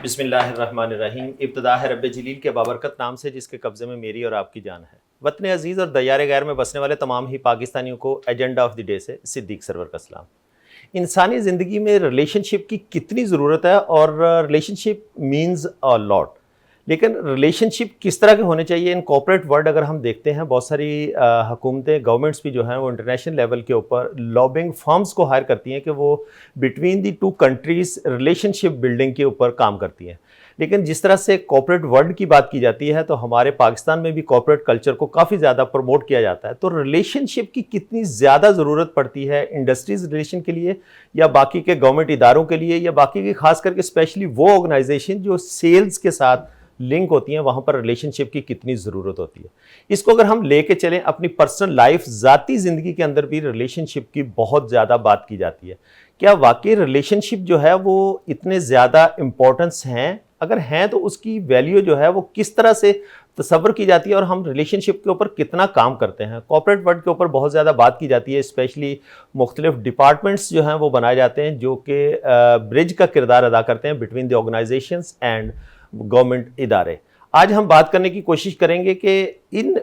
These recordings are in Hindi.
बिस्मिल्लाहिर्रहमानिर्रहीम। इब्तिदा है रब्बे जलील के बाबरकत नाम से जिसके कब्ज़े में मेरी और आपकी जान है। वतन अजीज़ और दयार गैर में बसने वाले तमाम ही पाकिस्तानियों को एजेंडा ऑफ द डे से सिद्दीक सरवर का सलाम। इंसानी ज़िंदगी में रिलेशनशिप की कितनी ज़रूरत है और रिलेशनशिप मीन्स अ लॉट, लेकिन रिलेशनशिप किस तरह के होने चाहिए इन कॉर्पोरेट वर्ल्ड अगर हम देखते हैं, बहुत सारी हुकूमतें, गवर्नमेंट्स भी जो हैं वो इंटरनेशनल लेवल के ऊपर लॉबिंग फर्म्स को हायर करती हैं कि वो between the to countries relationship building के ऊपर काम करती हैं। लेकिन जिस तरह से कॉर्पोरेट वर्ल्ड की बात की जाती है तो हमारे पाकिस्तान में भी कॉर्पोरेट कल्चर को काफ़ी ज़्यादा प्रमोट किया जाता है। तो रिलेशनशिप की कितनी ज़्यादा ज़रूरत पड़ती है इंडस्ट्रीज़ रिलेशन के लिए, या बाकी के गवर्नमेंट इदारों के लिए, या बाकी की खास करके स्पेशली वो ऑर्गेनाइजेशन जो सेल्स के साथ लिंक होती हैं, वहाँ पर रिलेशनशिप की कितनी ज़रूरत होती है। इसको अगर हम लेके चलें अपनी पर्सनल लाइफ, ज़ाती ज़िंदगी के अंदर भी रिलेशनशिप की बहुत ज़्यादा बात की जाती है। क्या वाकई रिलेशनशिप जो है वो इतने ज़्यादा इम्पोर्टेंस हैं? अगर हैं तो उसकी वैल्यू जो है वो किस तरह से तसव्वुर की जाती है और हम रिलेशनशिप के ऊपर कितना काम करते हैं? कॉर्पोरेट वर्ल्ड के ऊपर बहुत ज़्यादा बात की जाती है, स्पेशली मुख्तलिफ डिपार्टमेंट्स जो हैं वो बनाए जाते हैं जो कि ब्रिज का किरदार अदा करते हैं between the organisations and government इदारे। आज हम बात करने की कोशिश करेंगे कि इन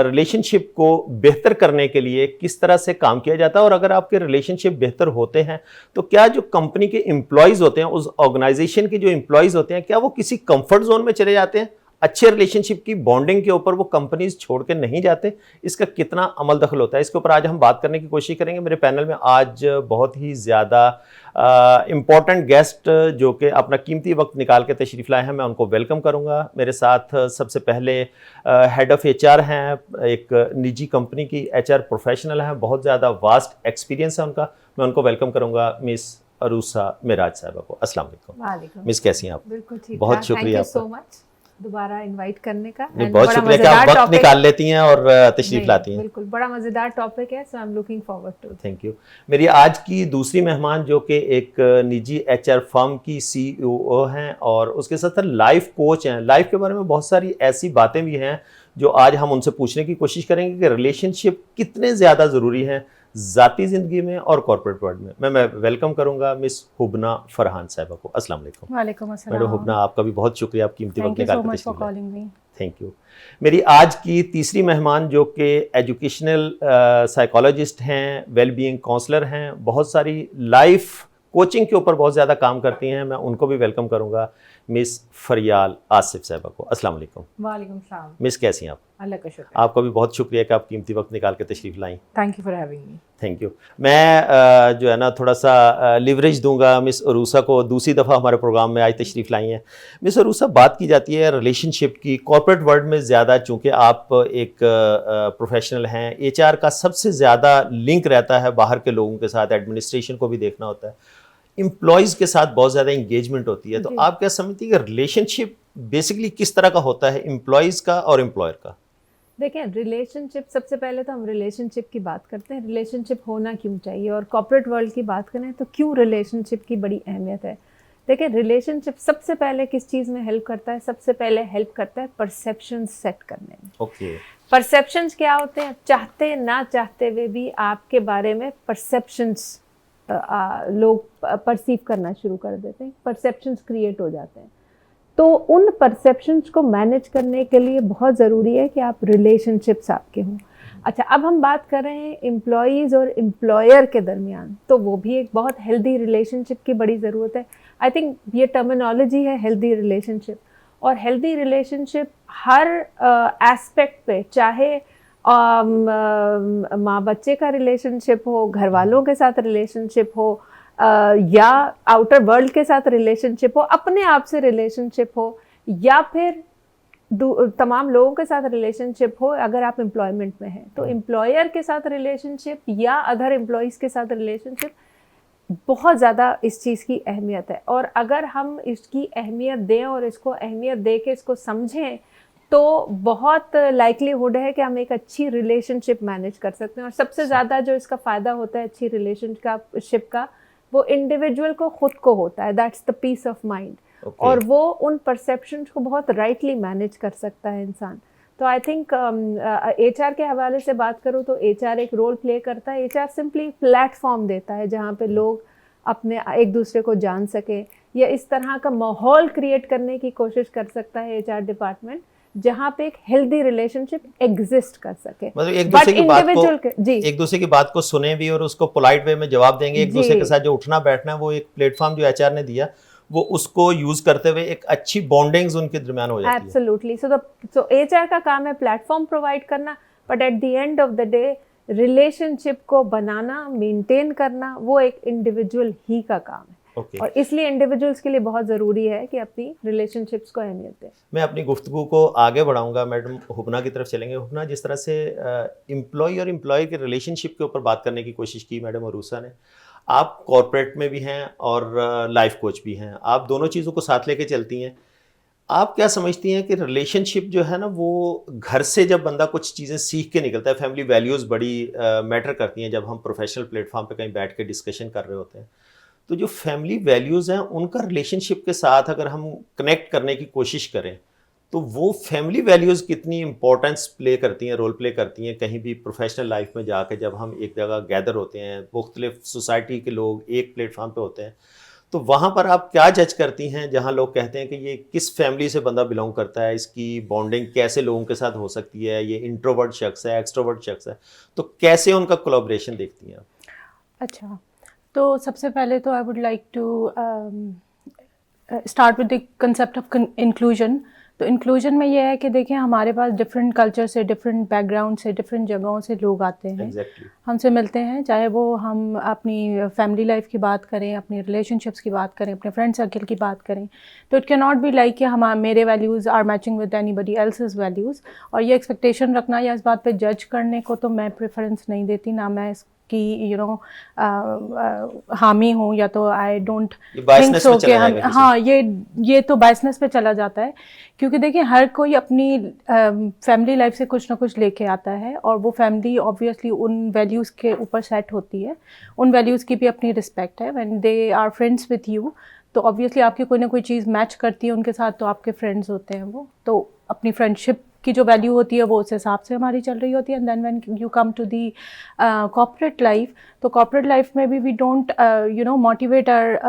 रिलेशनशिप को बेहतर करने के लिए किस तरह से काम किया जाता है, और अगर आपके रिलेशनशिप बेहतर होते हैं तो क्या जो कंपनी के एम्प्लॉयज़ होते हैं, उस ऑर्गेनाइजेशन के जो एम्प्लॉयज़ होते हैं, क्या वो किसी कंफर्ट जोन में चले जाते हैं? अच्छे रिलेशनशिप की बॉन्डिंग के ऊपर वो कंपनीज छोड़ के नहीं जाते? इसका कितना अमल दखल होता है, इसके ऊपर आज हम बात करने की कोशिश करेंगे। मेरे पैनल में आज बहुत ही ज़्यादा इम्पॉर्टेंट गेस्ट जो कि अपना कीमती वक्त निकाल के तशरीफ़ लाए हैं, मैं उनको वेलकम करूंगा। मेरे साथ सबसे पहले हेड ऑफ़ HR हैं, एक निजी कंपनी की HR प्रोफेशनल हैं, बहुत ज़्यादा वास्ट एक्सपीरियंस है उनका। मैं उनको वेलकम करूंगा, मिस अरूसा मिराज साहबा को। अस्सलाम वालेकुम मिस, कैसी हैं आप? बिल्कुल ठीक, बहुत शुक्रिया सो मच दोबारा इनवाइट करने का। बहुत शुक्रिया कि आप वक्त निकाल लेती हैं और तशरीफ लाती हैं। बिल्कुल, बड़ा मजेदार टॉपिक है, so I am looking forward to. Thank you. मेरी आज की दूसरी मेहमान जो कि एक निजी HR फर्म की CEO हैं और उसके साथ लाइफ कोच हैं। लाइफ के बारे में बहुत सारी ऐसी बातें भी हैं जो आज हम उनसे पूछने की कोशिश करेंगे कि रिलेशनशिप कितने ज़्यादा ज़रूरी हैं ज़ाती ज़िंदगी में और कॉर्पोरेट वर्ल्ड में। मैं वेलकम करूंगा मिस हुबना फरहान साहिबा को। अस्सलाम वालेकुम। वालेकुम अस्सलाम। मैडम हुबना, आपका भी बहुत शुक्रिया, आप कीमती वक्त निकाल के तशरीफ लाए। Thank you. मेरी आज की तीसरी मेहमान जो कि एजुकेशनल साइकोलॉजिस्ट हैं, वेलबीइंग काउंसलर हैं, बहुत सारी लाइफ कोचिंग के ऊपर बहुत ज़्यादा काम करती हैं, मैं उनको भी वेलकम करूंगा, मिस फरियाल आसिफ साहिबा को। अस्सलाम वालेकुम। वालेकुम सलाम। मिस कैसी हैं आप? अल्लाह का शुक्र। आपका भी बहुत शुक्रिया कि आप कीमती वक्त निकाल के तशरीफ़ लाई। Thank you for having me. Thank you. मैं जो है ना थोड़ा सा लिवरेज दूंगा मिस अरूसा को, दूसरी दफ़ा हमारे प्रोग्राम में आज तशरीफ़ लाई हैं। मिस अरूसा, बात की जाती है रिलेशनशिप की कॉर्पोरेट वर्ल्ड में ज़्यादा, चूँकि आप एक प्रोफेशनल हैं, HR का सबसे ज़्यादा लिंक रहता है बाहर के लोगों के साथ, एडमिनिस्ट्रेशन को भी देखना होता है, एम्प्लॉयज़ के साथ बहुत ज़्यादा इंगेजमेंट होती है। तो आप क्या समझती है कि रिलेशनशिप बेसिकली किस तरह का होता है, एम्प्लॉयज़ का और एम्प्लॉयर का? देखिए, रिलेशनशिप, सबसे पहले तो हम रिलेशनशिप की बात करते हैं, रिलेशनशिप होना क्यों चाहिए, और कॉर्पोरेट वर्ल्ड की बात करें तो क्यों रिलेशनशिप की बड़ी अहमियत है। देखिए, रिलेशनशिप सबसे पहले किस चीज़ में हेल्प करता है? सबसे पहले हेल्प करता है परसेप्शन सेट करने में। ओके। परसेप्शंस क्या होते हैं? चाहते ना चाहते हुए भी आपके बारे में परसेप्शंस लोग परसीव करना शुरू कर देते हैं, परसेप्शंस क्रिएट हो जाते हैं। तो उन परसेप्शंस को मैनेज करने के लिए बहुत ज़रूरी है कि आप रिलेशनशिप्स आपके हों। अच्छा, अब हम बात कर रहे हैं एम्प्लॉयज़ और एम्प्लॉयर के दरमियान, तो वो भी एक बहुत हेल्दी रिलेशनशिप की बड़ी ज़रूरत है। आई थिंक ये टर्मिनोलॉजी है हेल्दी रिलेशनशिप, और हेल्दी रिलेशनशिप हर एस्पेक्ट पे, चाहे माँ बच्चे का रिलेशनशिप हो, घर वालों के साथ रिलेशनशिप हो, या आउटर वर्ल्ड के साथ रिलेशनशिप हो, अपने आप से रिलेशनशिप हो, या फिर तमाम लोगों के साथ रिलेशनशिप हो। अगर आप एम्प्लॉयमेंट में हैं तो एम्प्लॉयर के साथ रिलेशनशिप या अदर एम्प्लॉयज़ के साथ रिलेशनशिप, बहुत ज़्यादा इस चीज़ की अहमियत है। और अगर हम इसकी अहमियत दें और इसको अहमियत दे के इसको समझें तो बहुत लाइकलीहुड है कि हम एक अच्छी रिलेशनशिप मैनेज कर सकते हैं। और सबसे ज़्यादा जो इसका फ़ायदा होता है अच्छी रिलेशनशिप का, वो इंडिविजुअल को खुद को होता है, that's the peace of mind. और वो उन परसेप्शंस को बहुत राइटली मैनेज कर सकता है इंसान। तो आई थिंक HR के हवाले से बात करूँ तो HR एक रोल प्ले करता है। HR सिंपली प्लेटफॉर्म देता है जहाँ पे लोग अपने एक दूसरे को जान सके, या इस तरह का माहौल क्रिएट करने की कोशिश कर सकता है HR डिपार्टमेंट जहाँ पे एक हेल्दी रिलेशनशिप एग्जिस्ट कर सके। मतलब एक दूसरे की बात को सुने भी और उसको पोलाइट वे में जवाब देंगे, एक दूसरे के साथ जो उठना बैठना है, वो एक प्लेटफॉर्म जो HR ने दिया वो उसको यूज करते हुए एक अच्छी बॉन्डिंग्स उनके दरमियान हो जाती है। एब्सोल्युटली। सो HR का काम है प्लेटफॉर्म प्रोवाइड करना, but at the end of the day relationship को बनाना, मेंटेन करना, वो एक इंडिविजुअल ही का काम है। और इसलिए इंडिविजुअल्स के लिए बहुत ज़रूरी है कि अपनी रिलेशनशिप्स को अहमियत दें। मैं अपनी गुफ्तगू को आगे बढ़ाऊंगा, मैडम हुबना की तरफ चलेंगे। हुबना, जिस तरह से एम्प्लॉय और एम्प्लॉय के रिलेशनशिप के ऊपर बात करने की कोशिश की मैडम अरूसा ने, आप कॉर्पोरेट में भी हैं और लाइफ कोच भी हैं, आप दोनों चीज़ों को साथ लेके चलती हैं। आप क्या समझती हैं कि रिलेशनशिप जो है ना, वो घर से जब बंदा कुछ चीज़ें सीख के निकलता है, फैमिली वैल्यूज़ बड़ी मैटर करती हैं जब हम प्रोफेशनल प्लेटफॉर्म पे कहीं बैठ के डिस्कशन कर रहे होते हैं, तो जो फैमिली वैल्यूज़ हैं उनका रिलेशनशिप के साथ अगर हम कनेक्ट करने की कोशिश करें तो वो फैमिली वैल्यूज़ कितनी इंपॉर्टेंस प्ले करती हैं, रोल प्ले करती हैं कहीं भी प्रोफेशनल लाइफ में जाके, जब हम एक जगह गैदर होते हैं, मुख्तलिफ सोसाइटी के लोग एक प्लेटफॉर्म पे होते हैं, तो वहाँ पर आप क्या जज करती हैं जहाँ लोग कहते हैं कि ये किस फैमिली से बंदा बिलोंग करता है, इसकी बॉन्डिंग कैसे लोगों के साथ हो सकती है, ये इंट्रोवर्ट शख्स है, एक्सट्रोवर्ट शख्स है, तो कैसे उनका कोलैबोरेशन देखती हैं आप? अच्छा, तो सबसे पहले तो I would like to start with the concept of inclusion. तो इंक्लूजन में ये है कि देखिए हमारे पास डिफरेंट कल्चर से, डिफरेंट बैकग्राउंड से, डिफरेंट जगहों से लोग आते हैं, हमसे मिलते हैं, चाहे वो हम अपनी फैमिली लाइफ की बात करें, अपनी रिलेशनशिप्स की बात करें, अपने फ्रेंड सर्कल की बात करें, तो it can not be like कि हम मेरे values are matching with anybody else's values. और ये एक्सपेक्टेशन रखना या इस बात पे जज करने को तो मैं प्रेफरेंस नहीं देती, ना मैं कि हामी हूँ, या तो आई डोंट थिंक सो कि हम, हाँ, ये तो बायसनेस पे चला जाता है। क्योंकि देखिए हर कोई अपनी फैमिली लाइफ से कुछ ना कुछ लेके आता है, और वो फैमिली ऑब्वियसली उन वैल्यूज़ के ऊपर सेट होती है, उन वैल्यूज़ की भी अपनी रिस्पेक्ट है। When they are friends with you, तो ऑब्वियसली आपकी कोई ना कोई चीज़ मैच करती है उनके साथ, तो आपके फ्रेंड्स होते हैं वो, तो अपनी फ्रेंडशिप की जो वैल्यू होती है वो उस हिसाब से हमारी चल रही होती है। And then when you come to the corporate life, तो कॉर्पोरेट लाइफ में भी we don't motivate our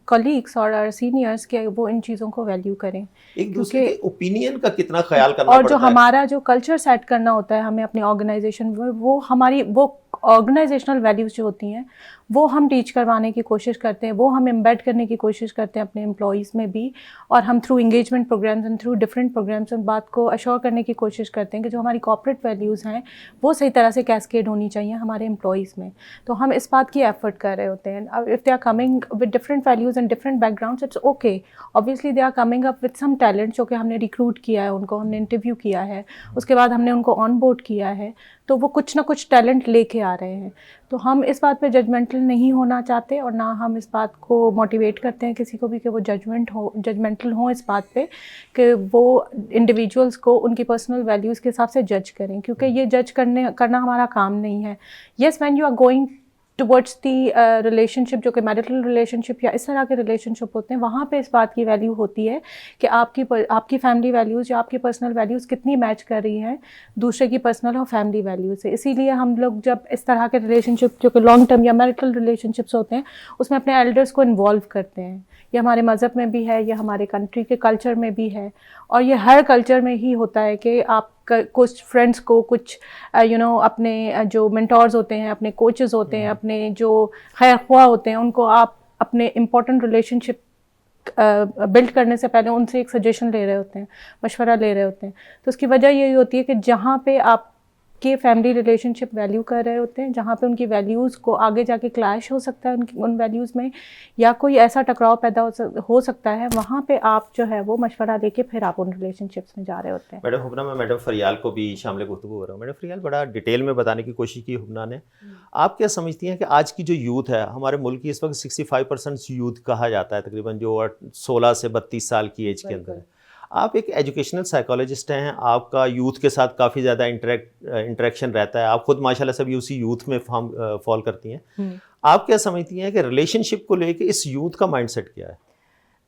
colleagues और आवर सीनियर्स कि वो इन चीज़ों को वैल्यू करें, एक दूसरे के ओपिनियन का कितना ख्याल करना और पड़ता है। जो हमारा जो कल्चर सेट करना होता है हमें अपनी ऑर्गेनाइजेशन, वो हमारी वो ऑर्गेनाइजेशनल वैल्यूज़ जो होती हैं वो हम टीच करवाने की कोशिश करते हैं, वो हम एम्बेड करने की कोशिश करते हैं अपने एम्प्लॉयज़ में भी, और हम through engagement programmes and through different programmes उन बात को अश्योर करने की कोशिश करते हैं कि जो हमारी कॉर्पोरेट वैल्यूज़ हैं वो सही तरह से कैस्केड होनी चाहिए हमारे एम्प्लॉयज़ में। तो हम इस बात की एफर्ट कर रहे होते हैं। If they are coming with different values and different backgrounds, it's okay, obviously they are coming up with some talent जो कि हमने रिक्रूट किया है, उनको हमने इंटरव्यू किया है, उसके बाद हमने उनको ऑन बोर्ड किया है, तो वो कुछ ना कुछ टैलेंट लेके आ रहे हैं। तो हम इस बात पे जजमेंटल नहीं होना चाहते, और ना हम इस बात को मोटिवेट करते हैं किसी को भी कि वो जजमेंटल हो इस बात पे कि वो इंडिविजुअल्स को उनकी पर्सनल वैल्यूज़ के हिसाब से जज करें, क्योंकि ये जज करना हमारा काम नहीं है। Yes, when you are going towards the relationship, जो कि मैरिटल रिलेशनशिप या इस तरह के रिलेशनशिप होते हैं, वहाँ पे इस बात की वैल्यू होती है कि आपकी फैमिली वैल्यूज़ या आपकी पर्सनल वैल्यूज़ कितनी मैच कर रही हैं दूसरे की पर्सनल और फैमिली वैल्यू से। इसीलिए हम लोग जब इस तरह के रिलेशनशिप जो कि लॉन्ग टर्म या मैरिटल रिलेशनशिप्स होते हैं उसमें अपने एल्डर्स को इन्वॉल्व करते हैं। ये हमारे मज़हब में भी है, ये हमारे कंट्री के कल्चर में भी है, और ये हर कल्चर में ही होता है कि आप कुछ फ्रेंड्स को, कुछ अपने जो मेंटोर्स होते हैं, अपने कोचेस होते हैं, अपने जो खैर ख्वाह होते हैं, उनको आप अपने इम्पोर्टेंट रिलेशनशिप बिल्ड करने से पहले उनसे एक सजेशन ले रहे होते हैं, मशवरा ले रहे होते हैं। तो उसकी वजह यही होती है कि जहाँ पे आप के फैमिली रिलेशनशिप वैल्यू कर रहे होते हैं, जहाँ पे उनकी वैल्यूज़ को आगे जाके क्लैश हो सकता है उन वैल्यूज़ में, या कोई ऐसा टकराव पैदा हो सकता है, वहाँ पे आप जो है वो मशवरा लेके फिर आप उन रिलेशनशिप्स में जा रहे होते हैं। मैडम हुबना, मैं मैडम फरियाल को भी शामिल गुफ्तगू हो रहा हूँ। मैडम फरियाल, बड़ा डिटेल में बताने की कोशिश की हुबना ने। आप क्या समझती हैं कि आज की जो यूथ है हमारे मुल्क की, इस वक्त 65% यूथ कहा जाता है तकरीबन, जो 16 से 32 साल की एज के अंदर है। आप एक एजुकेशनल साइकोलॉजिस्ट हैं, आपका यूथ के साथ काफ़ी ज़्यादा इंटरेक्शन रहता है, आप खुद माशाल्लाह से भी उसी यूथ में फॉल करती हैं। आप क्या समझती हैं कि रिलेशनशिप को लेके इस यूथ का माइंडसेट क्या है?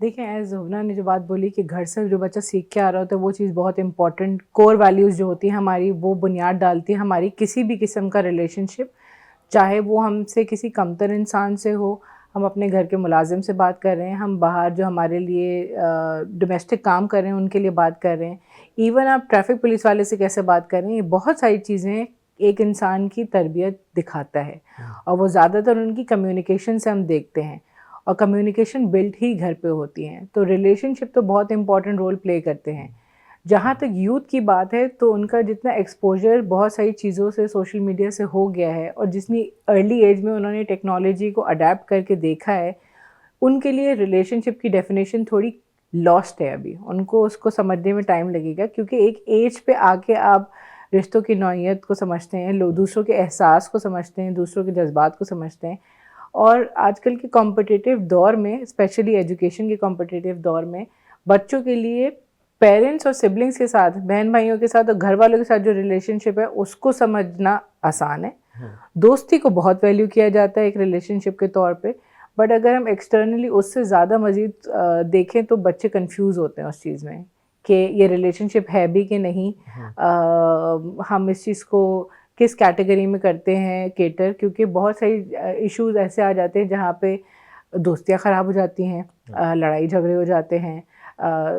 देखिए, एज जुबना ने जो बात बोली कि घर से जो बच्चा सीख के आ रहा होता है वो चीज़ बहुत इंपॉर्टेंट, कोर वैल्यूज़ जो होती है हमारी, वो बुनियाद डालती है हमारी किसी भी किस्म का रिलेशनशिप, चाहे वो हमसे किसी कमतर इंसान से हो, हम अपने घर के मुलाजिम से बात कर रहे हैं, हम बाहर जो हमारे लिए डोमेस्टिक काम कर रहे हैं उनके लिए बात कर रहे हैं, इवन आप ट्रैफिक पुलिस वाले से कैसे बात कर रहे हैं, ये बहुत सारी चीज़ें एक इंसान की तरबियत दिखाता है। और वो ज़्यादातर उनकी कम्युनिकेशन से हम देखते हैं, और कम्युनिकेशन बिल्ट ही घर पे होती हैं। तो रिलेशनशिप तो बहुत इंपॉर्टेंट रोल प्ले करते हैं। जहाँ तक यूथ की बात है तो उनका जितना एक्सपोजर बहुत सारी चीज़ों से, सोशल मीडिया से हो गया है, और जितनी अर्ली एज में उन्होंने टेक्नोलॉजी को अडेप्ट करके देखा है, उनके लिए रिलेशनशिप की डेफिनेशन थोड़ी लॉस्ट है अभी। उनको उसको समझने में टाइम लगेगा, क्योंकि एक एज पे आके आप रिश्तों की नौइयत को समझते हैं, लोग दूसरों के एहसास को समझते हैं, दूसरों के जज्बात को समझते हैं। और आजकल के कॉम्पिटिटिव दौर में, स्पेशली एजुकेशन के कॉम्पिटिटिव दौर में, बच्चों के लिए पेरेंट्स और सिबलिंग्स के साथ, बहन भाइयों के साथ और घर वालों के साथ जो रिलेशनशिप है उसको समझना आसान है। दोस्ती को बहुत वैल्यू किया जाता है एक रिलेशनशिप के तौर पे, बट अगर हम एक्सटर्नली उससे ज़्यादा मज़ीद देखें तो बच्चे कंफ्यूज होते हैं उस चीज़ में कि ये रिलेशनशिप है भी कि नहीं। हम इस चीज़ को किस कैटेगरी में करते हैं केटर, क्योंकि बहुत सारी इश्यूज ऐसे आ जाते हैं जहाँ पे दोस्तियाँ ख़राब हो जाती हैं, लड़ाई झगड़े हो जाते हैं,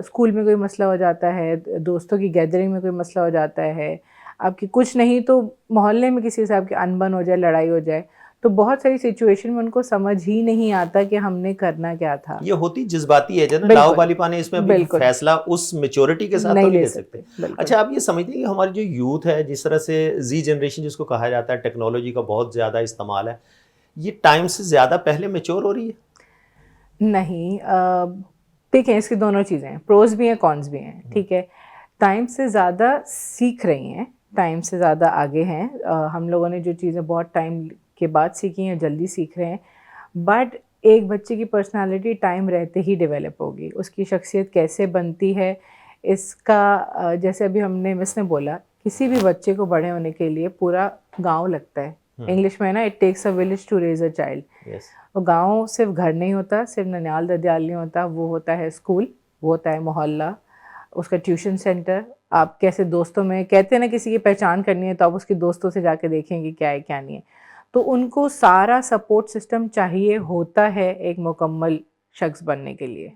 स्कूल में कोई मसला हो जाता है, दोस्तों की गैदरिंग में कोई मसला हो जाता है, आपकी कुछ नहीं तो मोहल्ले में किसी से आपकी अनबन हो जाए, लड़ाई हो जाए, तो बहुत सारी सिचुएशन में उनको समझ ही नहीं आता कि हमने करना क्या था। ये होती जज्बाती है ना, बिल्कुल। लाओ वाली पाने इसमें अभी बिल्कुल। फैसला उस मेच्योरिटी के साथ तो नहीं नहीं ले ले सकते। बिल्कुल। अच्छा, आप ये समझते हैं कि हमारी जो यूथ है, जिस तरह से जी जनरेशन जिसको कहा जाता है, टेक्नोलॉजी का बहुत ज़्यादा इस्तेमाल है, ये टाइम से ज़्यादा पहले मेच्योर हो रही है? नहीं, देखें, इसकी दोनों चीज़ें हैं, प्रोज भी हैं, कॉन्स भी हैं, ठीक है। टाइम से ज़्यादा सीख रही हैं, टाइम से ज़्यादा आगे हैं। हम लोगों ने जो चीज़ें बहुत टाइम के बाद सीखी हैं, जल्दी सीख रहे हैं, बट एक बच्चे की पर्सनालिटी टाइम रहते ही डेवलप होगी। उसकी शख्सियत कैसे बनती है इसका, जैसे अभी हमने मिस ने बोला, किसी भी बच्चे को बड़े होने के लिए पूरा गांव लगता है। इंग्लिश में है ना, it takes a village to raise a child. और गांव सिर्फ घर नहीं होता, सिर्फ ननियाल ददियाल नहीं होता, वो होता है स्कूल, वो होता है मोहल्ला, उसका ट्यूशन सेंटर। आप कैसे दोस्तों में, कहते हैं ना, किसी की पहचान करनी है तो आप उसके दोस्तों से जाके देखेंगे क्या है क्या नहीं है। तो उनको सारा सपोर्ट सिस्टम चाहिए होता है एक मुकम्मल शख्स बनने के लिए।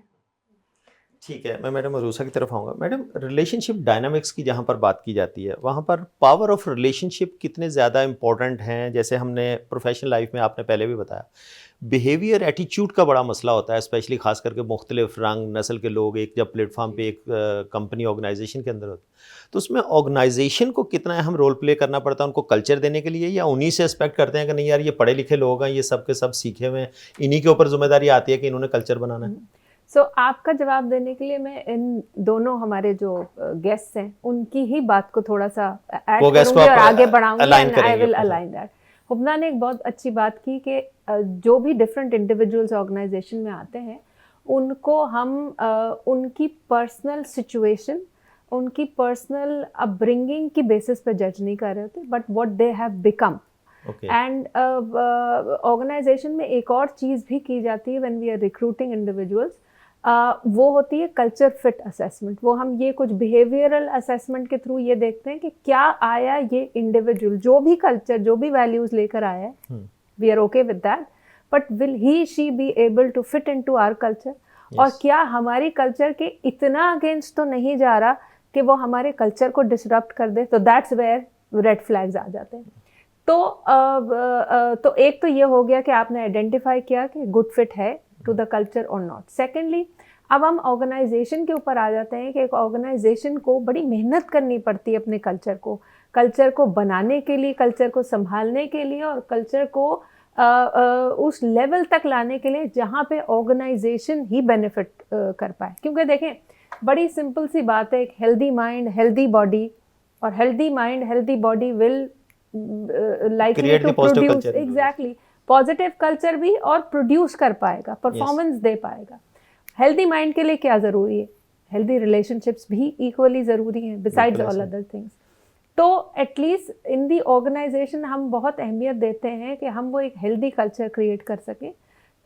ठीक है, मैं मैडम अरूसा की तरफ आऊँगा। मैडम, रिलेशनशिप डायनामिक्स की जहाँ पर बात की जाती है, वहाँ पर पावर ऑफ रिलेशनशिप कितने ज़्यादा इंपॉर्टेंट हैं? जैसे हमने प्रोफेशनल लाइफ में आपने पहले भी बताया, बिहेवियर, एटीट्यूड का बड़ा मसला होता है, स्पेशली खास करके मुख्तलिफ रंग नस्ल के लोग एक जब प्लेटफॉर्म पे एक कंपनी ऑर्गेनाइजेशन के अंदर होते हैं, तो उसमें ऑर्गेनाइजेशन को कितना अहम रोल प्ले करना पड़ता है उनको कल्चर देने के लिए, या उन्हीं से एक्सपेक्ट करते हैं कि नहीं यार ये पढ़े लिखे लोग हैं, ये सब के सब सीखे हुए हैं, इन्हीं के ऊपर जिम्मेदारी आती है कि इन्होंने कल्चर बनाना है? सो आपका जवाब देने के लिए मैं इन दोनों हमारे जो गेस्ट्स हैं उनकी ही बात को थोड़ा सा ऐड करूंगी और आगे बढ़ाऊंगी, and I will align that. Hubna ने एक बहुत अच्छी बात की कि जो भी डिफरेंट इंडिविजुअल्स ऑर्गेनाइजेशन में आते हैं उनको हम उनकी पर्सनल सिचुएशन, उनकी पर्सनल अपब्रिंगिंग की बेसिस पे जज नहीं कर रहे होते, but what they have become. And organisation में एक और चीज़ भी की जाती है when we are recruiting individuals, वो होती है कल्चर फिट असेसमेंट। वो हम ये कुछ बिहेवियरल असेसमेंट के थ्रू ये देखते हैं कि क्या आया ये इंडिविजुअल, जो भी कल्चर, जो भी वैल्यूज लेकर आया है, we are okay with that, but will he she be able to fit into our culture, और क्या हमारी कल्चर के इतना अगेंस्ट तो नहीं जा रहा कि वो हमारे कल्चर को डिसरप्ट कर दे। तो दैट्स वेयर रेड फ्लैग्स आ जाते हैं। तो एक तो ये हो गया कि आपने आइडेंटिफाई किया कि गुड फिट है टू द कल्चर और नॉट। सेकेंडली, अब हम ऑर्गेनाइजेशन के ऊपर आ जाते हैं कि एक ऑर्गेनाइजेशन को बड़ी मेहनत करनी पड़ती है अपने कल्चर को बनाने के लिए, कल्चर को संभालने के लिए, और कल्चर को उस लेवल तक लाने के लिए जहाँ पे ऑर्गेनाइजेशन ही बेनिफिट कर पाए। क्योंकि देखें, बड़ी सिंपल सी बात है, एक हेल्दी माइंड हेल्दी बॉडी, और healthy mind healthy body will likely to produce exactly positive culture भी, और प्रोड्यूस कर पाएगा, परफॉर्मेंस दे पाएगा। हेल्दी माइंड के लिए क्या ज़रूरी है? हेल्दी रिलेशनशिप्स भी इक्वली ज़रूरी हैं बिसाइड्स ऑल अदर थिंग्स। तो एटलीस्ट इन दी ऑर्गेनाइजेशन हम बहुत अहमियत देते हैं कि हम वो एक हेल्दी कल्चर क्रिएट कर सकें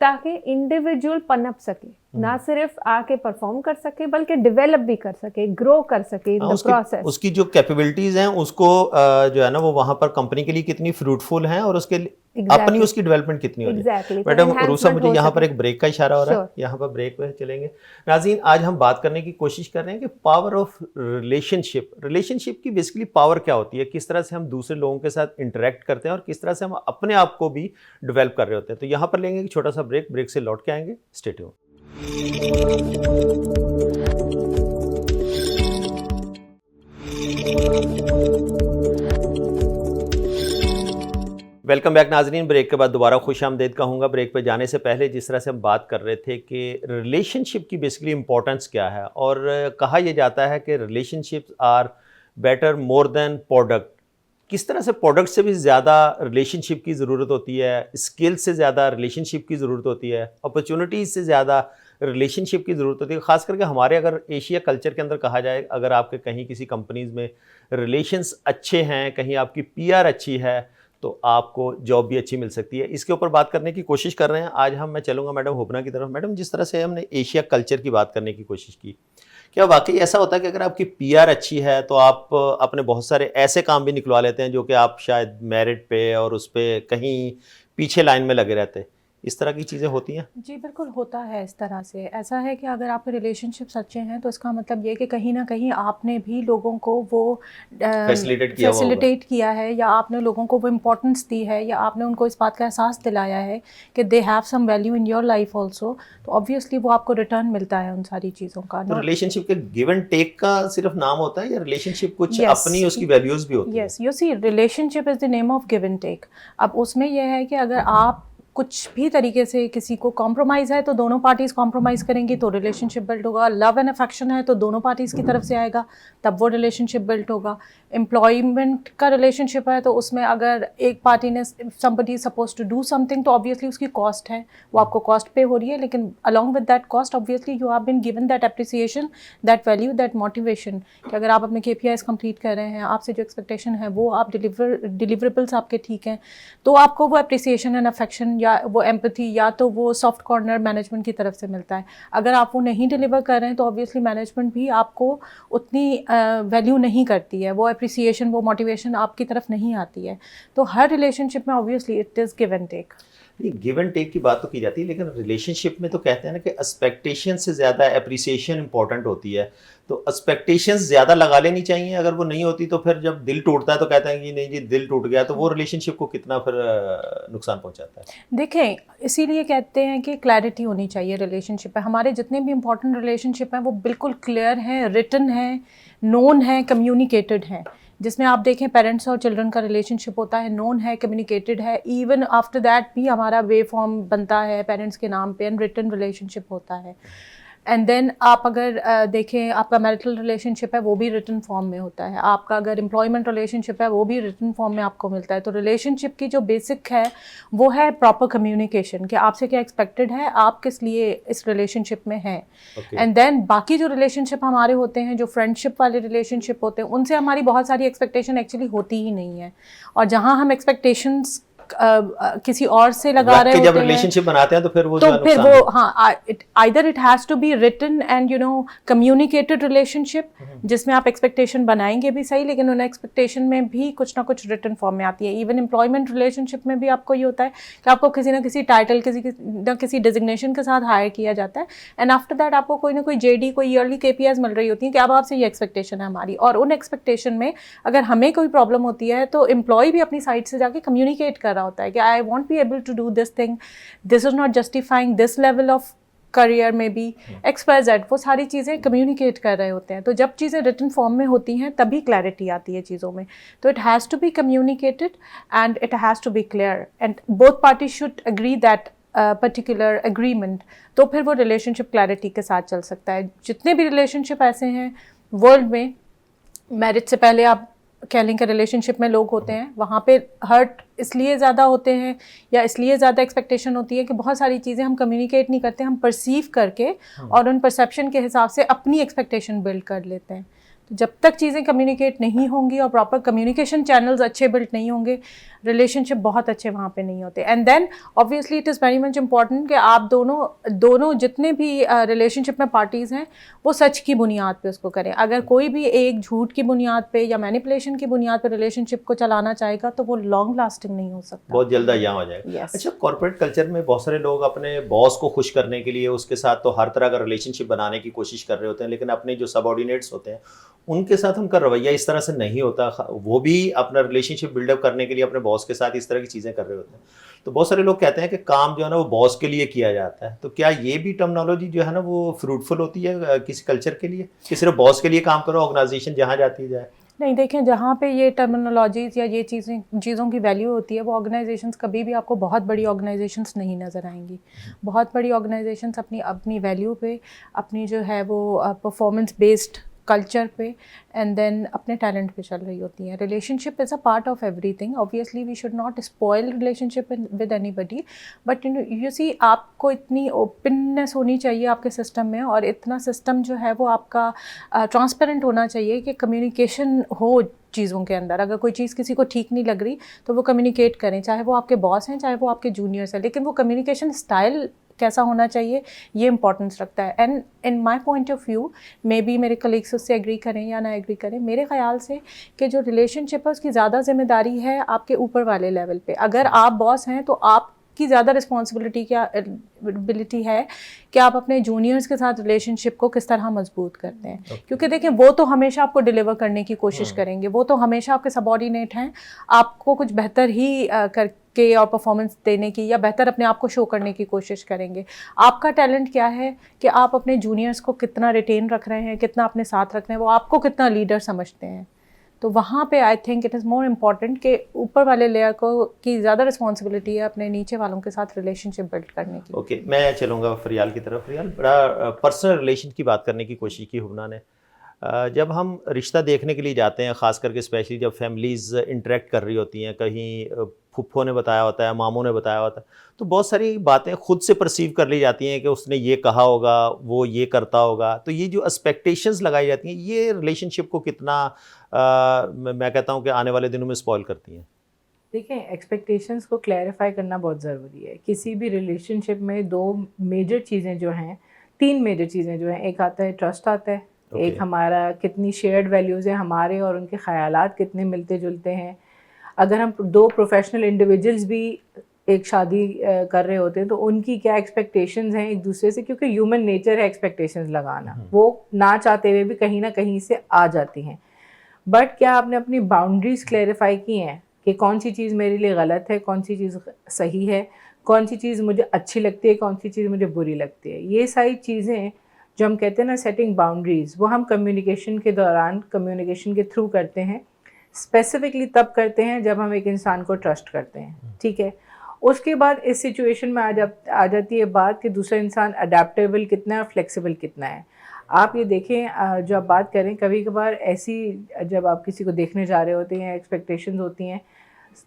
ताकि इंडिविजुअल पनप सके। ना सिर्फ आके परफॉर्म कर सके बल्कि डेवलप भी कर सके, ग्रो कर सके इन द प्रोसेस। उसकी जो कैपेबिलिटीज हैं उसको जो है ना वो वहाँ पर कंपनी के लिए कितनी फ्रूटफुल हैं और उसके अपनी उसकी डेवलपमेंट कितनी हो रही है। मैडम रूसा, मुझे यहाँ पर एक ब्रेक का इशारा हो रहा है, यहाँ पर ब्रेक पे चलेंगे। नाज़रीन, आज हम बात करने की कोशिश कर रहे हैं कि पावर ऑफ रिलेशनशिप की बेसिकली पावर क्या होती है, किस तरह से हम दूसरे लोगों के साथ इंटरेक्ट करते हैं और किस तरह से हम अपने आप को भी डेवलप कर रहे होते हैं। तो यहाँ पर लेंगे एक छोटा सा ब्रेक से लौट के आएंगे। Stay tuned. वेलकम बैक नाजरीन। ब्रेक के बाद दोबारा खुश आमदेद कहूँगा। ब्रेक पे जाने से पहले जिस तरह से हम बात कर रहे थे कि रिलेशनशिप की बेसिकली इंपॉर्टेंस क्या है, और कहा यह जाता है कि relationships are better more than product. किस तरह से प्रोडक्ट से भी ज़्यादा रिलेशनशिप की ज़रूरत होती है, स्किल से ज़्यादा रिलेशनशिप की ज़रूरत होती है, अपॉर्चुनिटीज़ से ज़्यादा रिलेशनशिप की ज़रूरत होती है। ख़ास करके हमारे अगर एशिया कल्चर के अंदर कहा जाए, अगर आपके कहीं किसी कंपनीज़ में रिलेशंस अच्छे हैं, कहीं आपकी पीआर अच्छी है, तो आपको जॉब भी अच्छी मिल सकती है। इसके ऊपर बात करने की कोशिश कर रहे हैं आज मैं चलूँगा मैडम हुबना की तरफ। मैडम, जिस तरह से हमने एशिया कल्चर की बात करने की कोशिश की, क्या वाकई ऐसा होता है कि अगर आपकी पीआर अच्छी है तो आप अपने बहुत सारे ऐसे काम भी निकलवा लेते हैं जो कि आप शायद मेरिट पे और उस पर कहीं पीछे लाइन में लगे रहते हैं? इस तरह की चीज़ें होती हैं? जी बिल्कुल होता है इस तरह से। ऐसा है कि अगर आपके रिलेशनशिप्स अच्छे हैं तो इसका मतलब ये कि कहीं ना कहीं आपने भी लोगों को वो फैसिलिटेट किया है, या आपने लोगों को वो इम्पोर्टेंस दी है, या आपने उनको इस बात का एहसास दिलाया है कि they have some value in your life also. तो ऑब्वियसली वो आपको रिटर्न मिलता है उन सारी चीज़ों का। तो रिलेशनशिप के गिव एंड टेक का सिर्फ नाम होता है, या रिलेशनशिप कुछ अपनी उसकी वैल्यूज भी होती है? Yes, you see, relationship is the name of give and take. अब उसमें यह है कि अगर आप कुछ भी तरीके से किसी को कॉम्प्रोमाइज़ है तो दोनों पार्टीज़ कॉम्प्रोमाइज़ करेंगी तो रिलेशनशिप बिल्ड होगा। लव एंड अफेक्शन है तो दोनों पार्टीज़ की तरफ से आएगा, तब वो रिलेशनशिप बिल्ड होगा। एम्प्लॉयमेंट का रिलेशनशिप है तो उसमें अगर एक पार्टी ने somebody suppose to do something तो ऑब्वियसली उसकी कॉस्ट है, वो आपको कॉस्ट पे हो रही है, लेकिन along with that cost obviously you have been given that appreciation, that value, that motivation कि अगर आप अपने KPIs कंप्लीट कर रहे हैं, आपसे जो एक्सपेक्टेशन है वो आप डिलीवरेबल्स आपके ठीक हैं, तो आपको वो एप्रिसिएशन एंड अफेक्शन या वो एम्पैथी या तो वो सॉफ्ट कॉर्नर मैनेजमेंट की तरफ से मिलता है। अगर आप वो नहीं डिलीवर कर रहे हैं तो ऑब्वियसली मैनेजमेंट भी आपको उतनी वैल्यू नहीं करती है, वो एप्रिसिएशन, वो मोटिवेशन आपकी तरफ नहीं आती है। तो हर रिलेशनशिप में obviously it is give and take. Give and take की बात तो की जाती है, लेकिन रिलेशनशिप में तो कहते हैं ना कि एक्सपेक्टेशन से ज़्यादा एप्रिसिएशन इंपॉर्टेंट होती है। तो एक्सपेक्टेशंस ज़्यादा लगा लेनी चाहिए, अगर वो नहीं होती तो फिर जब दिल टूटता है तो कहते हैं कि नहीं जी दिल टूट गया, तो वो रिलेशनशिप को कितना फिर नुकसान पहुंचाता है? देखें, इसीलिए कहते हैं कि क्लैरिटी होनी चाहिए रिलेशनशिप में। हमारे जितने भी इंपॉर्टेंट रिलेशनशिप हैं वो बिल्कुल क्लियर हैं, रिटन हैं, नोन हैं, कम्युनिकेटेड हैं। जिसमें आप देखें पेरेंट्स और चिल्ड्रन का रिलेशनशिप होता है, नोन है, कम्युनिकेटेड है, इवन आफ्टर दैट भी हमारा वे फॉर्म बनता है पेरेंट्स के नाम पे, एंड रिटन रिलेशनशिप होता है। एंड देन आप अगर देखें आपका मैरिटल रिलेशनशिप है वो भी रिटन फॉर्म में होता है, आपका अगर एम्प्लॉयमेंट रिलेशनशिप है वो भी रिटन फॉर्म में आपको मिलता है। तो रिलेशनशिप की जो बेसिक है वो है प्रॉपर कम्युनिकेशन, कि आपसे क्या एक्सपेक्टेड है, आप किस लिए इस रिलेशनशिप में हैं। एंड देन बाकी जो रिलेशनशिप हमारे होते हैं, जो फ्रेंडशिप वाले रिलेशनशिप होते हैं, उनसे हमारी बहुत सारी एक्सपेक्टेशन एक्चुअली होती ही नहीं है। और जहाँ हम एक्सपेक्टेशंस किसी और से लगा रहे होते हैं, जब रिलेशनशिप बनाते हैं तो फिर वो either it has to be written and you know communicated relationship, जिसमें आप एक्सपेक्टेशन बनाएंगे भी सही, लेकिन उन एक्सपेक्टेशन में भी कुछ ना कुछ रिटन फॉर्म में आती है। इवन एम्प्लॉयमेंट रिलेशनशिप में भी आपको ये होता है कि आपको किसी ना किसी टाइटल, किसी डिजिग्नेशन के साथ हायर किया जाता है, एंड आफ्टर दैट आपको कोई ना कोई JD, कोई ईयरली KPIs मिल रही होती है कि अब आपसे ये एक्सपेक्टेशन है हमारी। और उन एक्सपेक्टेशन में अगर हमें कोई प्रॉब्लम होती है तो एम्प्लॉय भी अपनी साइड से जाके कम्युनिकेट कर रहा होता है कि I won't be able to do this thing, this is not justifying this level of career में भी XYZ, वो सारी चीज़ें कम्युनिकेट कर रहे होते हैं। तो जब चीज़ें रिटन फॉर्म में होती हैं तभी क्लैरिटी आती है चीज़ों में। तो it has to be communicated and it has to be clear and both party should agree that particular agreement, तो फिर वो रिलेशनशिप क्लैरिटी के साथ चल सकता है। जितने भी रिलेशनशिप ऐसे हैं वर्ल्ड में, मैरिज से पहले आप कह लें कि रिलेशनशिप में लोग होते हैं, वहाँ पे हर्ट इसलिए ज़्यादा होते हैं या इसलिए ज़्यादा एक्सपेक्टेशन होती है कि बहुत सारी चीज़ें हम कम्युनिकेट नहीं करते, हम परसीव करके और उन परसेप्शन के हिसाब से अपनी एक्सपेक्टेशन बिल्ड कर लेते हैं। जब तक चीज़ें कम्युनिकेट नहीं होंगी और प्रॉपर कम्युनिकेशन चैनल्स अच्छे बिल्ड नहीं होंगे, रिलेशनशिप बहुत अच्छे वहाँ पे नहीं होते। And then obviously it is very much important कि आप दोनों जितने भी रिलेशनशिप में पार्टीज़ हैं वो सच की बुनियाद पे उसको करें। अगर कोई भी एक झूठ की बुनियाद पे या मैनिपुलेशन की बुनियाद पे रिलेशनशिप को चलाना चाहेगा तो वो लॉन्ग लास्टिंग नहीं हो सकता, बहुत जल्द यहाँ हो जाएगा। Yes. अच्छा, कॉर्पोरेट कल्चर में बहुत सारे लोग अपने बॉस को खुश करने के लिए उसके साथ तो हर तरह का रिलेशनशिप बनाने की कोशिश कर रहे होते हैं, लेकिन अपने जो सबऑर्डिनेट्स होते हैं उनके साथ उनका रवैया इस तरह से नहीं होता। वो भी अपना रिलेशनशिप बिल्डअप करने के लिए अपने बॉस के साथ इस तरह की चीज़ें कर रहे होते हैं। तो बहुत सारे लोग कहते हैं कि काम जो है ना वो बॉस के लिए किया जाता है। तो क्या ये भी टर्मिनोलॉजी जो है ना वो फ्रूटफुल होती है किसी कल्चर के लिए कि सिर्फ बॉस के लिए काम करो, ऑर्गेनाइजेशन जहाँ जाती जाए? नहीं, देखें, जहाँ पे ये टर्मिनोलॉजीज़ या ये चीज़ों की वैल्यू होती है वो ऑर्गेनाइजेशंस कभी भी आपको बहुत बड़ी ऑर्गेनाइजेशंस नहीं नज़र आएंगी। बहुत बड़ी ऑर्गेनाइजेशंस अपनी वैल्यू पे, अपनी जो है वो परफॉर्मेंस बेस्ड कल्चर पे एंड देन अपने टैलेंट पे चल रही होती हैं। Relationship is a part of everything. Obviously we should not spoil relationship with anybody, but you see आपको इतनी ओपननेस होनी चाहिए आपके सिस्टम में, और इतना सिस्टम जो है वो आपका ट्रांसपेरेंट होना चाहिए कि कम्युनिकेशन हो चीज़ों के अंदर। अगर कोई चीज़ किसी को ठीक नहीं लग रही तो वो कम्युनिकेट करें, चाहे वो आपके बॉस हैं चाहे वो आपके जूनियर्स हैं, लेकिन वो कम्युनिकेशन स्टाइल कैसा होना चाहिए ये इंपॉर्टेंस रखता है। And in my point of view, may be मेरे कलीग्स उससे एग्री करें या ना एग्री करें, मेरे ख्याल से कि जो रिलेशनशिप है उसकी ज़्यादा जिम्मेदारी है आपके ऊपर वाले लेवल पे। अगर आप बॉस हैं तो आपकी ज़्यादा रिस्पॉन्सिबिलिटी है कि आप अपने जूनियर्स के साथ रिलेशनशिप को किस तरह मजबूत करते हैं। क्योंकि देखें, वो तो हमेशा आपको डिलीवर करने की कोशिश करेंगे, वो तो हमेशा आपके सबऑर्डिनेट हैं, आपको कुछ बेहतर ही करके और परफॉर्मेंस देने की या बेहतर अपने आप को शो करने की कोशिश करेंगे। आपका टैलेंट क्या है कि आप अपने जूनियर्स को कितना रिटेन रख रहे हैं, कितना अपने साथ रख रहे हैं, वो आपको कितना लीडर समझते हैं। तो वहाँ पे I think it is more important कि ऊपर वाले लेयर को की ज़्यादा रिस्पॉन्सिबिलिटी है अपने नीचे वालों के साथ रिलेशनशिप बिल्ड करने की। ओके, मैं चलूँगा फरियाल की तरफ। फरियाल, बड़ा पर्सनल रिलेशन की बात करने की कोशिश की हुबना ने। जब हम रिश्ता देखने के लिए जाते हैं, ख़ास करके स्पेशली जब फैमिलीज़ इंटरेक्ट कर रही होती हैं, कहीं फुफ्फो ने बताया होता है, मामू ने बताया होता है, तो बहुत सारी बातें खुद से परसीव कर ली जाती हैं कि उसने ये कहा होगा, वो ये करता होगा। तो ये जो एक्सपेक्टेशंस लगाई जाती हैं, ये रिलेशनशिप को कितना मैं कहता हूँ कि आने वाले दिनों में स्पॉइल करती हैं। देखें, एक्सपेक्टेशंस को क्लैरिफाई करना बहुत ज़रूरी है। किसी भी रिलेशनशिप में दो मेजर चीज़ें जो हैं, तीन मेजर चीज़ें जो हैं, एक आता है ट्रस्ट आता है, एक हमारा कितनी शेयर्ड वैल्यूज़ हैं हमारे और उनके ख़यालात कितने मिलते जुलते हैं। अगर हम दो प्रोफेशनल इंडिविजुअल्स भी एक शादी कर रहे होते हैं तो उनकी क्या एक्सपेक्टेशंस हैं एक दूसरे से, क्योंकि ह्यूमन नेचर है एक्सपेक्टेशंस लगाना, वो ना चाहते हुए भी कहीं ना कहीं से आ जाती हैं। बट क्या आपने अपनी बाउंड्रीज़ क्लैरिफाई की हैं कि कौन सी चीज़ मेरे लिए गलत है, कौन सी चीज़ सही है, कौन सी चीज़ मुझे अच्छी लगती है, कौन सी चीज़ मुझे बुरी लगती है। ये सारी चीज़ें जो हम कहते हैं ना सेटिंग बाउंड्रीज़, वो हम कम्युनिकेशन के दौरान, कम्युनिकेशन के थ्रू करते हैं। स्पेसिफिकली तब करते हैं जब हम एक इंसान को ट्रस्ट करते हैं, ठीक है। उसके बाद इस सिचुएशन में आ जाती है बात कि दूसरा इंसान अडेप्टेबल कितना है, फ्लेक्सिबल कितना है। आप ये देखें, जो आप बात करें, कभी कभार ऐसी जब आप किसी को देखने जा रहे होते हैं, एक्सपेक्टेशंस होती हैं,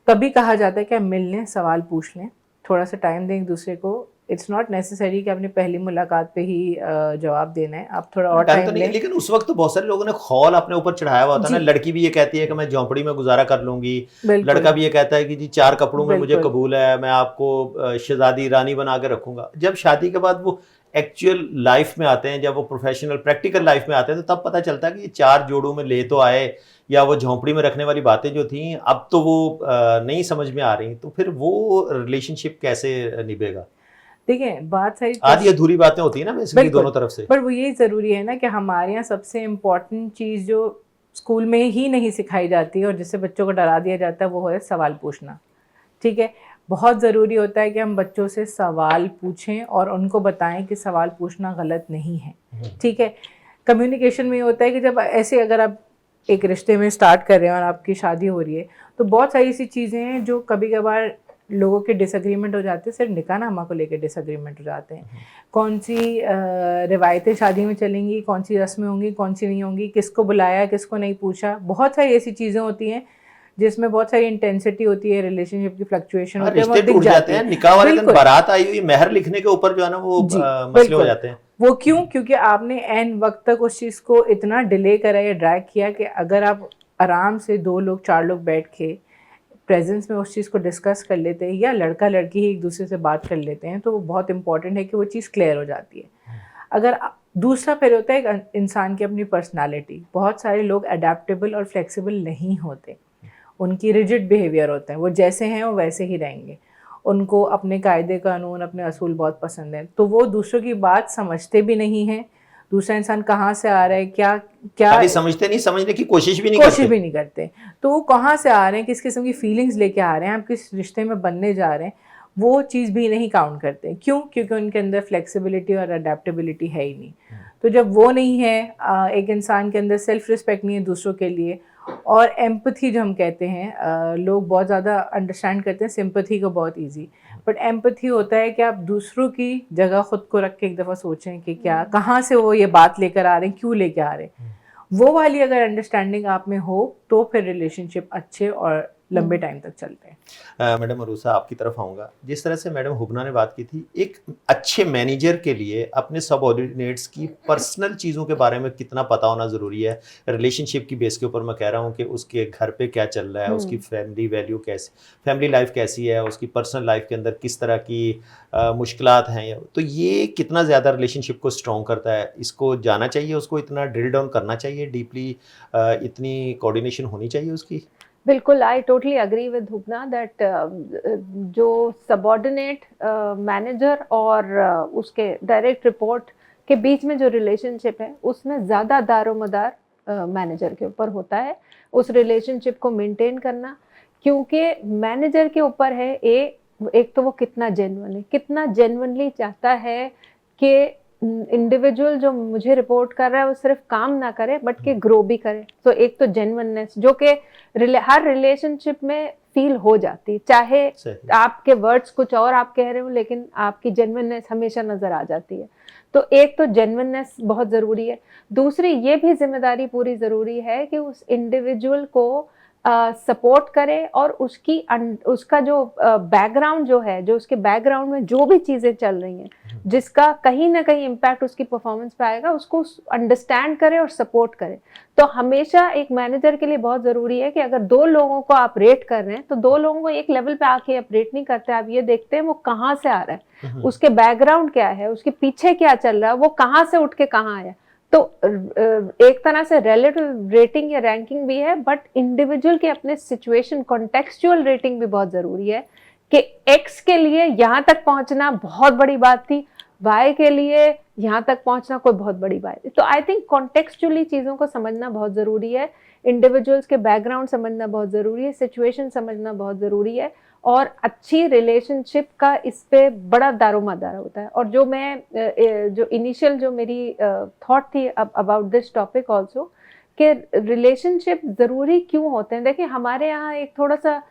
तभी कहा जाता है कि आप मिल लें, सवाल पूछ लें, थोड़ा सा टाइम दें एक दूसरे को। इट्स नॉट नेसेसरी कि आपने पहली मुलाकात पे ही जवाब देना है, आप थोड़ा और टाइम लें। लेकिन उस वक्त तो बहुत सारे लोगों ने खौल अपने ऊपर चढ़ाया हुआ था ना। लड़की भी ये कहती है कि मैं झोंपड़ी में गुजारा कर लूंगी, लड़का भी ये कहता है कि जी 4 कपड़ों में मुझे कबूल है, मैं आपको शहजादी रानी बना के रखूंगा। जब शादी के बाद वो एक्चुअल लाइफ में आते हैं, जब वो प्रोफेशनल प्रैक्टिकल लाइफ में आते हैं, तो तब पता चलता है कि ये 4 जोड़ों में ले तो आए, या वो झोंपड़ी में रखने वाली बातें जो थी अब तो वो नहीं समझ में आ रही। तो फिर वो रिलेशनशिप कैसे निभेगा? देखिए, बात सारी आधी अधूरी बातें होती है ना बेसिकली दोनों तरफ से। पर वो ये ज़रूरी है ना कि हमारे यहाँ सबसे इम्पॉर्टेंट चीज़ जो स्कूल में ही नहीं सिखाई जाती है और जिससे बच्चों को डरा दिया जाता है, वो है सवाल पूछना, ठीक है। बहुत ज़रूरी होता है कि हम बच्चों से सवाल पूछें और उनको बताएं कि सवाल पूछना गलत नहीं है, ठीक है। कम्युनिकेशन में ये होता है कि जब ऐसे अगर आप एक रिश्ते में स्टार्ट कर रहे हैं और आपकी शादी हो रही है, तो बहुत सारी ऐसी चीज़ें हैं जो कभी कभार लोगों के डिसएग्रीमेंट हो जाते हैं, सिर्फ निकाहनामा को लेकर डिसएग्रीमेंट हो जाते हैं। कौन सी रिवायतें शादी में चलेंगी, कौन सी रस्में होंगी, कौन सी नहीं होंगी, किसको बुलाया, किसको नहीं पूछा, बहुत सारी ऐसी चीज़ें होती हैं जिसमें बहुत सारी इंटेंसिटी होती है, रिलेशनशिप की फ्लक्चुएशन होती है, रिश्ते टूट जाते हैं। निकाह वाले दिन बारात आई हुई, महर लिखने के ऊपर जो है ना वो मसले हो जाते हैं। वो क्यों? क्योंकि आपने एन वक्त तक उस चीज़ को इतना डिले करा या ड्रैग किया कि अगर आप आराम से 2 लोग 4 लोग बैठ के प्रेजेंस में उस चीज़ को डिस्कस कर लेते हैं, या लड़का लड़की ही एक दूसरे से बात कर लेते हैं, तो वो बहुत इंपॉर्टेंट है कि वो चीज़ क्लियर हो जाती है। अगर दूसरा फिर होता है एक इंसान की अपनी पर्सनालिटी। बहुत सारे लोग अडेप्टेबल और फ्लेक्सिबल नहीं होते, उनकी रिजिड बिहेवियर होता है, वो जैसे हैं वो वैसे ही रहेंगे, उनको अपने कायदे कानून अपने असूल बहुत पसंद हैं, तो वो दूसरों की बात समझते भी नहीं हैं। दूसरा इंसान कहाँ से आ रहा है, क्या क्या खाली समझते नहीं, समझने की कोशिश भी नहीं कोशिश करते। भी नहीं करते, तो वो कहाँ से आ रहे हैं, किस किस्म की फीलिंग्स लेके आ रहे हैं, आप किस रिश्ते में बनने जा रहे हैं, वो चीज़ भी नहीं काउंट करते। क्यों? क्योंकि उनके अंदर फ्लेक्सिबिलिटी और अडेप्टेबिलिटी है ही नहीं। तो जब वो नहीं है, एक इंसान के अंदर सेल्फ रिस्पेक्ट नहीं है दूसरों के लिए, और एम्पथी जो हम कहते हैं, लोग बहुत ज़्यादा अंडरस्टैंड करते हैं सिंपथी को बहुत इजी, बट एम्पथी होता है कि आप दूसरों की जगह खुद को रख के एक दफ़ा सोचें कि क्या, कहाँ से वो ये बात लेकर आ रहे हैं, क्यों लेकर आ रहे हैं। वो वाली अगर अंडरस्टैंडिंग आप में हो तो फिर रिलेशनशिप अच्छे और लंबे टाइम तक चलते हैं। मैडम अरूसा, आपकी तरफ आऊँगा। जिस तरह से मैडम हुबना ने बात की थी, एक अच्छे मैनेजर के लिए अपने सबऑर्डिनेट्स की पर्सनल चीज़ों के बारे में कितना पता होना ज़रूरी है। रिलेशनशिप की बेस के ऊपर मैं कह रहा हूँ कि उसके घर पे क्या चल रहा है, उसकी फैमिली वैल्यू कैसी, फैमिली लाइफ कैसी है, उसकी पर्सनल लाइफ के अंदर किस तरह की मुश्किलात हैं, तो ये कितना ज़्यादा रिलेशनशिप को स्ट्रॉन्ग करता है। इसको जाना चाहिए, उसको इतना ड्रिल डाउन करना चाहिए डीपली, इतनी कोऑर्डिनेशन होनी चाहिए उसकी। बिल्कुल, I totally agree with Hubna that जो सबऑर्डिनेट मैनेजर और उसके डायरेक्ट रिपोर्ट के बीच में जो रिलेशनशिप है, उसमें ज़्यादा दारोमदार मैनेजर के ऊपर होता है उस रिलेशनशिप को मेंटेन करना, क्योंकि मैनेजर के ऊपर है एक तो वो कितना जेन्युइन है, कितना जेन्युइनली चाहता है कि इंडिविजुअल जो मुझे रिपोर्ट कर रहा है वो सिर्फ काम ना करे बट कि ग्रो भी करे। तो एक तो जेन्युइननेस जो कि हर रिलेशनशिप में फील हो जाती है, चाहे आपके वर्ड्स कुछ और आप कह रहे हो लेकिन आपकी जेन्युइननेस हमेशा नजर आ जाती है। तो एक तो जेन्युइननेस बहुत ज़रूरी है। दूसरी ये भी जिम्मेदारी पूरी ज़रूरी है कि उस इंडिविजुअल को सपोर्ट करे और उसका जो बैकग्राउंड जो है, जो उसके बैकग्राउंड में जो भी चीज़ें चल रही हैं जिसका कहीं ना कहीं इम्पैक्ट उसकी परफॉर्मेंस पे आएगा, उसको अंडरस्टैंड करे और सपोर्ट करे। तो हमेशा एक मैनेजर के लिए बहुत ज़रूरी है कि अगर 2 लोगों को आप रेट कर रहे हैं तो 2 लोगों को एक लेवल पे आके आप रेट नहीं करते, आप ये देखते हैं वो कहाँ से आ रहा है, उसके बैकग्राउंड क्या है, उसके पीछे क्या चल रहा है, वो कहाँ से उठ के कहाँ आया। तो एक तरह से रिलेटिव रेटिंग या रैंकिंग भी है, बट इंडिविजुअल के अपने सिचुएशन कॉन्टेक्सचुअल रेटिंग भी बहुत ज़रूरी है कि एक्स के लिए यहाँ तक पहुँचना बहुत बड़ी बात थी, वाई के लिए यहाँ तक पहुँचना कोई बहुत बड़ी बात है। तो आई थिंक कॉन्टेक्सचुअली चीज़ों को समझना बहुत ज़रूरी है, इंडिविजुअल्स के बैकग्राउंड समझना बहुत ज़रूरी है, सिचुएशन समझना बहुत ज़रूरी है, और अच्छी रिलेशनशिप का इस पे बड़ा दारोमदार होता है। और जो इनिशियल जो मेरी थॉट थी अबाउट दिस टॉपिक ऑल्सो कि रिलेशनशिप ज़रूरी क्यों होते हैं। देखिए हमारे यहाँ एक थोड़ा सा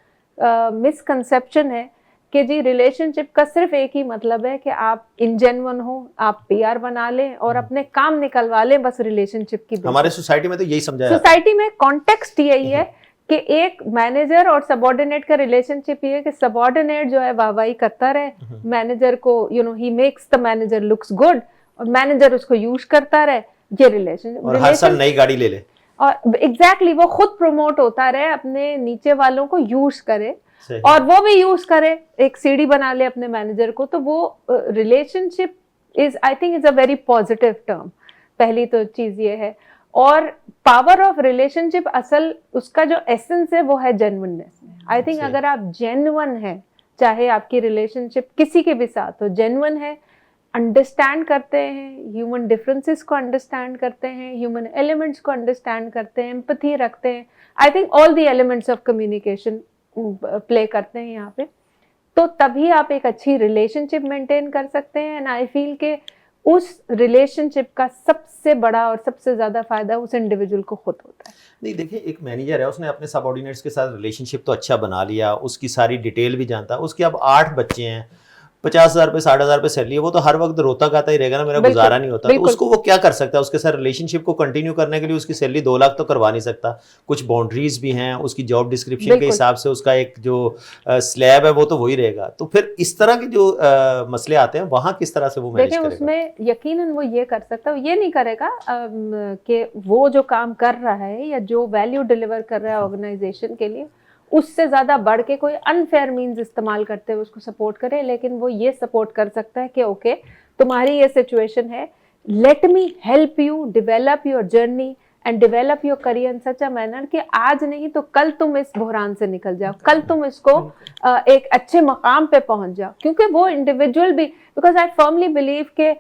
मिसकंसेप्शन है कि जी रिलेशनशिप का सिर्फ एक ही मतलब है कि आप इनजेन्युइन हो, आप पीआर बना लें और अपने काम निकलवा लें, बस रिलेशनशिप की। हमारे सोसाइटी में तो यही समझा जाता है। सोसाइटी में कॉन्टेक्स्ट यही है कि एक मैनेजर और सबऑर्डिनेट का रिलेशनशिप ये है कि सबऑर्डिनेट जो है वाहवाही करता रहे मैनेजर को, he makes the manager looks good, और मैनेजर उसको यूज करता रहे। ये रिलेशनशिप, और हर साल नई गाड़ी ले ले, और एग्जैक्टली वो खुद प्रमोट होता रहे, अपने नीचे वालों को यूज करे और वो भी यूज करे, एक सीढ़ी बना ले अपने मैनेजर को। तो वो relationship is, I think is a very positive term. पहली तो चीज ये है। और पावर ऑफ रिलेशनशिप, असल उसका जो एसेंस है वो है जेन्युइननेस में। आई थिंक अगर आप जेन्युइन है, चाहे आपकी रिलेशनशिप किसी के भी साथ हो, जेन्युइन है, अंडरस्टैंड करते हैं, ह्यूमन डिफरेंसेस को अंडरस्टैंड करते हैं, ह्यूमन एलिमेंट्स को अंडरस्टैंड करते हैं, एम्पैथी रखते हैं, I think all the elements of communication play करते हैं यहाँ पे, तो तभी आप एक अच्छी रिलेशनशिप मेंटेन कर सकते हैं। एंड आई फील के उस रिलेशनशिप का सबसे बड़ा और सबसे ज़्यादा फायदा उस इंडिविजुअल को खुद होता है। नहीं देखिए, एक मैनेजर है, उसने अपने सबऑर्डिनेट्स के साथ रिलेशनशिप तो अच्छा बना लिया, उसकी सारी डिटेल भी जानता है, उसके अब 8 बच्चे हैं, 50,000 पे 60,000 पे सैलरी है, वो तो हर वक्त रोता गाता ही रहेगा ना, मेरा बिल्कुल, गुजारा नहीं होता। तो बिल्कुल। उसको वो क्या कर सकता है? उसके साथ रिलेशनशिप को कंटिन्यू करने के लिए उसकी सैलरी 2 लाख तो करवा नहीं सकता, कुछ बाउंड्रीज भी हैं, उसकी जॉब डिस्क्रिप्शन के बिल्कुल। हिसाब से उसका एक जो स्लैब है वो तो वही रहेगा। तो फिर इस तरह के जो मसले आते हैं वहाँ किस तरह से वो मैनेज देखिए करेगा? उसमें यकीनन वो ये कर सकता है, ये नहीं करेगा कि वो जो काम कर रहा है या जो वैल्यू डिलीवर कर रहा है ऑर्गेनाइजेशन के लिए उससे ज़्यादा बढ़ के कोई अनफेयर मीन्स इस्तेमाल करते हुए उसको सपोर्ट करे, लेकिन वो ये सपोर्ट कर सकता है कि ओके तुम्हारी ये सिचुएशन है, let me help you develop your journey and develop your career in such a manner कि आज नहीं तो कल तुम इस बहरान से निकल जाओ, कल तुम इसको एक अच्छे मकाम पे पहुंच जाओ। क्योंकि वो इंडिविजुअल भी, बिकॉज आई फर्मली बिलीव के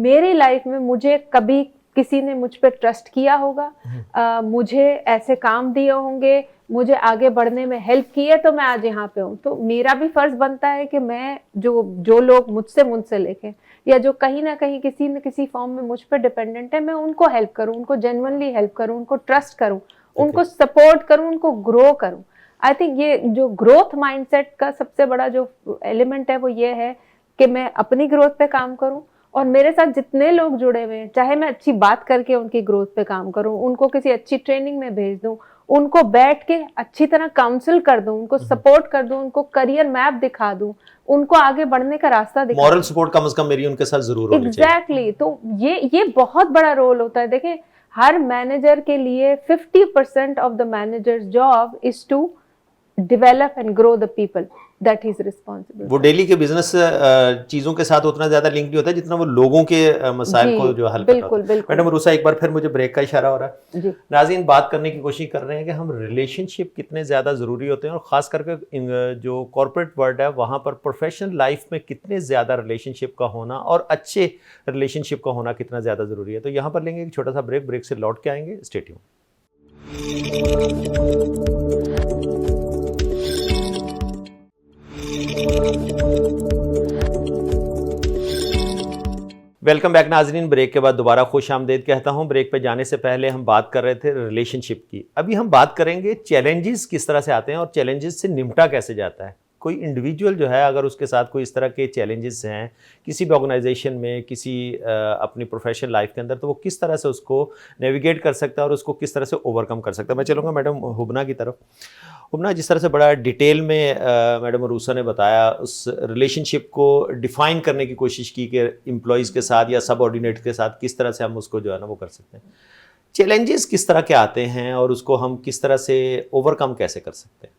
मेरी लाइफ में मुझे कभी किसी ने मुझ पर ट्रस्ट किया होगा, मुझे ऐसे काम दिए होंगे, मुझे आगे बढ़ने में हेल्प की है, तो मैं आज यहाँ पे हूँ। तो मेरा भी फर्ज बनता है कि मैं जो लोग मुझसे लेके या जो कहीं ना कहीं किसी न किसी फॉर्म में मुझ पर डिपेंडेंट है, मैं उनको हेल्प करूँ, उनको जेन्युइनली हेल्प करूँ, उनको ट्रस्ट करूँ, उनको सपोर्ट करूँ, उनको ग्रो करूँ। आई थिंक ये जो ग्रोथ माइंडसेट का सबसे बड़ा जो एलिमेंट है वो ये है कि मैं अपनी ग्रोथ पे काम करूँ और मेरे साथ जितने लोग जुड़े हुए हैं, चाहे मैं अच्छी बात करके उनकी ग्रोथ पे काम करूं, उनको किसी अच्छी ट्रेनिंग में भेज दूं, उनको बैठ के अच्छी तरह काउंसिल कर दूं, उनको सपोर्ट कर दूं, उनको करियर मैप दिखा दूं, उनको आगे बढ़ने का रास्ता दिखा मॉरल सपोर्ट कम से कम मेरी उनके साथ जरूर होनी चाहिए। एग्जैक्टली। तो ये बहुत बड़ा रोल होता है। देखिए हर मैनेजर के लिए 50% of the manager's job is to develop and grow the people that he is responsible वो for. डेली के बिजनेस चीजों के साथ उतना ज्यादा लिंक नहीं होता जितना वो लोगों के मसाइल जी, को जो हल करता बिल्कुल, है। बिल्कुल। मैडम रूसा, एक बार फिर मुझे ब्रेक का इशारा हो रहा है। जी। नाज़रीन, बात करने की कोशिश कर रहे हैं कि हम रिलेशनशिप कितने ज़्यादा ज़रूरी होते हैं और ख़ास करके जो कॉर्पोरेट वर्ल्ड है वहाँ पर प्रोफेशनल लाइफ में कितने ज़्यादा रिलेशनशिप का होना और अच्छे रिलेशनशिप का होना कितना ज़्यादा ज़रूरी है। तो यहाँ पर लेंगे एक छोटा सा ब्रेक से लौट के आएंगे। Stay tuned. वेलकम बैक नाजरीन। ब्रेक के बाद दोबारा खुश आमदेद कहता हूं। ब्रेक पे जाने से पहले हम बात कर रहे थे रिलेशनशिप की। अभी हम बात करेंगे चैलेंजेस किस तरह से आते हैं और चैलेंजेस से निपटा कैसे जाता है। कोई इंडिविजुअल जो है अगर उसके साथ कोई इस तरह के चैलेंजेस हैं किसी भी ऑर्गेनाइजेशन में, किसी अपनी प्रोफेशनल लाइफ के अंदर, तो वो किस तरह से उसको नेविगेट कर सकता है और उसको किस तरह से ओवरकम कर सकता है। मैं चलूँगा मैडम हुबना की तरफ। हुबना, जिस तरह से बड़ा डिटेल में मैडम रूसा ने बताया, उस रिलेशनशिप को डिफ़ाइन करने की कोशिश की कि एम्प्लॉयज़ के साथ या सबऑर्डिनेट के साथ किस तरह से हम उसको जो है ना वो कर सकते हैं। चैलेंजेस किस तरह के आते हैं और उसको हम किस तरह से ओवरकम कैसे कर सकते हैं?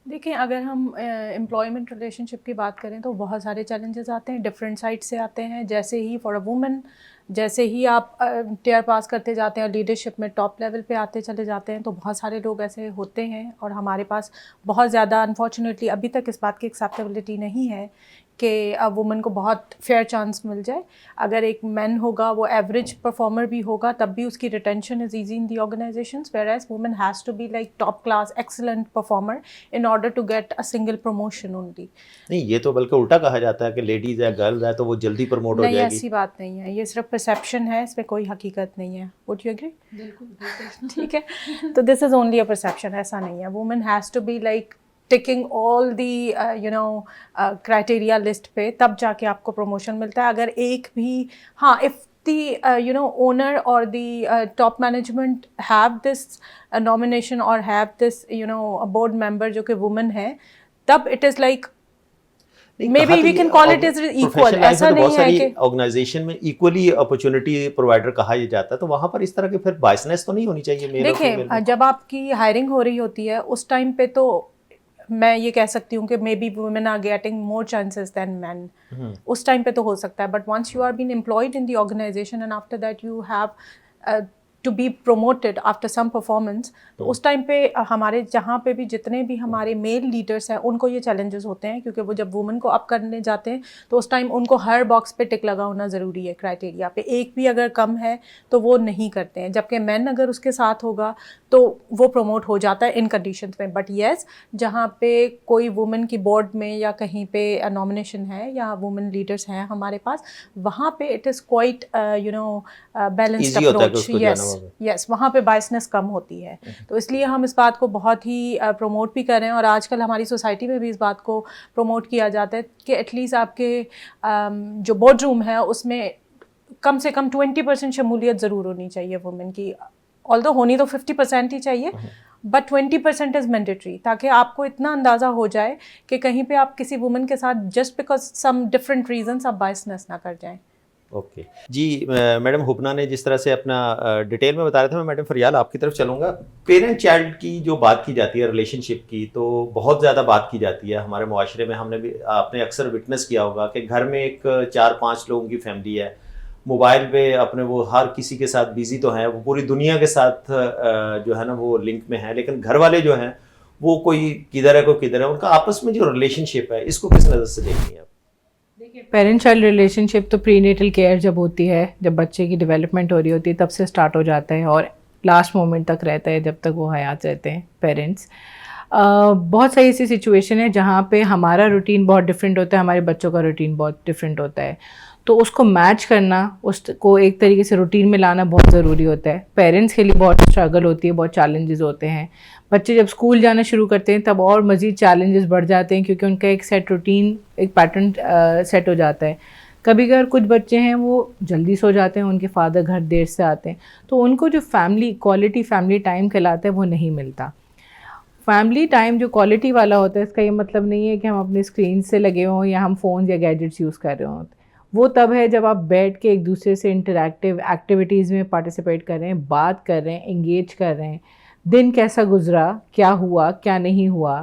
देखिए, अगर हम एम्प्लॉयमेंट रिलेशनशिप की बात करें तो बहुत सारे चैलेंजेस आते हैं, डिफरेंट साइड से आते हैं। जैसे ही फॉर अ वुमेन, जैसे ही आप टियर पास करते जाते हैं, लीडरशिप में टॉप लेवल पे आते चले जाते हैं, तो बहुत सारे लोग ऐसे होते हैं और हमारे पास बहुत ज़्यादा अनफॉर्चुनेटली अभी तक इस बात की एक्सेप्टेबिलिटी नहीं है कि वुमेन को बहुत फेयर चांस मिल जाए। अगर एक मैन होगा, वो एवरेज परफॉर्मर भी होगा, तब भी उसकी retention is easy in the organisations, whereas women has to be like top class excellent performer in order to get a single promotion only. नहीं, ये तो बल्कि उल्टा कहा जाता है कि लेडीज़ है, गर्ल्स है तो वो जल्दी प्रमोट हो नहीं, जाएगी। ऐसी बात नहीं है, ये सिर्फ परसेप्शन है, इसमें कोई हकीकत नहीं है। Would you agree? बिल्कुल। ठीक है, तो this is only a perception, ऐसा नहीं है। Women has to be like ticking all the criteria list पे, तब जाके आपको प्रमोशन मिलता है। अगर एक भी, हाँ, if the owner or the top management have this nomination or have this a board member जो कि woman है, तब it is like maybe we can call it as equal। ऐसा नहीं है कि ऑर्गेनाइजेशन में इक्वली अपॉर्चुनिटी प्रोवाइडर कहा ही जाता है, तो वहाँ पर इस तरह की फिर बायसनेस तो नहीं होनी चाहिए मेल और फीमेल देखिए, में। जब आपकी हायरिंग हो रही होती है उस टाइम पे तो मैं ये कह सकती हूँ कि maybe women are getting more chances than man, उस टाइम पे तो हो सकता है। But once you are been employed in the organisation and after that you have to be promoted after some performance, तो उस टाइम पे हमारे जहाँ पे भी जितने भी हमारे मेल लीडर्स हैं उनको ये चैलेंजेस होते हैं, क्योंकि वो जब वुमेन को अप करने जाते हैं तो उस टाइम उनको हर बॉक्स पे टिक लगा होना ज़रूरी है क्राइटेरिया पे, एक भी अगर कम है तो वो नहीं करते हैं। जबकि मैन अगर उसके साथ होगा तो वो प्रमोट हो जाता है इन कंडीशंस में। बट येस, जहाँ पे कोई वुमेन की बोर्ड में या कहीं पे नॉमिनेशन है या वुमेन लीडर्स हैं हमारे पास, वहाँ पे it is quite balanced approach. Yes, yes वहाँ पे बायसनेस कम होती है। तो इसलिए हम इस बात को बहुत ही प्रमोट भी कर रहे हैं और आजकल हमारी सोसाइटी में भी इस बात को प्रमोट किया जाता है कि एटलीस्ट आपके जो बोर्ड रूम है उसमें कम से कम 20% शमूलियत ज़रूर होनी चाहिए वुमेन की। ऑल्दो होनी तो 50% ही चाहिए, बट 20% इज़ मैंडेटरी, ताकि आपको इतना अंदाज़ा हो जाए कि कहीं पे आप किसी वुमेन के साथ just because some different reasons आप बायसनेस ना कर जाएं। ओके जी। मैडम हुबना ने जिस तरह से अपना डिटेल में बता रहे थे, मैं मैडम फरियाल आपकी तरफ चलूँगा। पेरेंट चाइल्ड की जो बात की जाती है रिलेशनशिप की, तो बहुत ज़्यादा बात की जाती है हमारे मुआशरे में। हमने भी आपने अक्सर विटनेस किया होगा कि घर में एक 4-5 लोगों की फैमिली है, मोबाइल पे अपने वो हर किसी के साथ बिजी तो हैं, वो पूरी दुनिया के साथ जो है ना वो लिंक में है, लेकिन घर वाले जो हैं वो कोई किधर है कोई किधर है। उनका आपस में जो रिलेशनशिप है इसको किस नज़र से देखनी है? देखिए, पेरेंट चाइल्ड रिलेशनशिप तो प्रीनेटल केयर जब होती है, जब बच्चे की डेवलपमेंट हो रही होती है, तब से स्टार्ट हो जाता है और लास्ट मोमेंट तक रहता है, जब तक वो हयात रहते हैं पेरेंट्स। बहुत सारी ऐसी सिचुएशन है जहाँ पे हमारा रूटीन बहुत डिफरेंट होता है, हमारे बच्चों का रूटीन बहुत डिफरेंट होता है, तो उसको मैच करना, उसको एक तरीके से रूटीन में लाना बहुत ज़रूरी होता है। पेरेंट्स के लिए बहुत स्ट्रगल होती है, बहुत चैलेंजेस होते हैं। बच्चे जब स्कूल जाना शुरू करते हैं तब और मज़ीद चैलेंजेस बढ़ जाते हैं, क्योंकि उनका एक सेट रूटीन, एक पैटर्न सेट हो जाता है। कभी कभार कुछ बच्चे हैं वो जल्दी सो जाते हैं, उनके फादर घर देर से आते हैं, तो उनको जो फैमिली क्वालिटी फैमिली टाइम कहलाता है वो नहीं मिलता। फैमिली टाइम जो क्वालिटी वाला होता है, इसका ये मतलब नहीं है कि हम अपनी स्क्रीन से लगे हों या हम फ़ोन या गैजेट्स यूज़ कर रहे हों। वो तब है जब आप बैठ के एक दूसरे से इंटरैक्टिव एक्टिविटीज़ में पार्टिसिपेट कर रहे हैं, बात कर रहे हैं, एंगेज कर रहे हैं, दिन कैसा गुजरा, क्या हुआ क्या नहीं हुआ,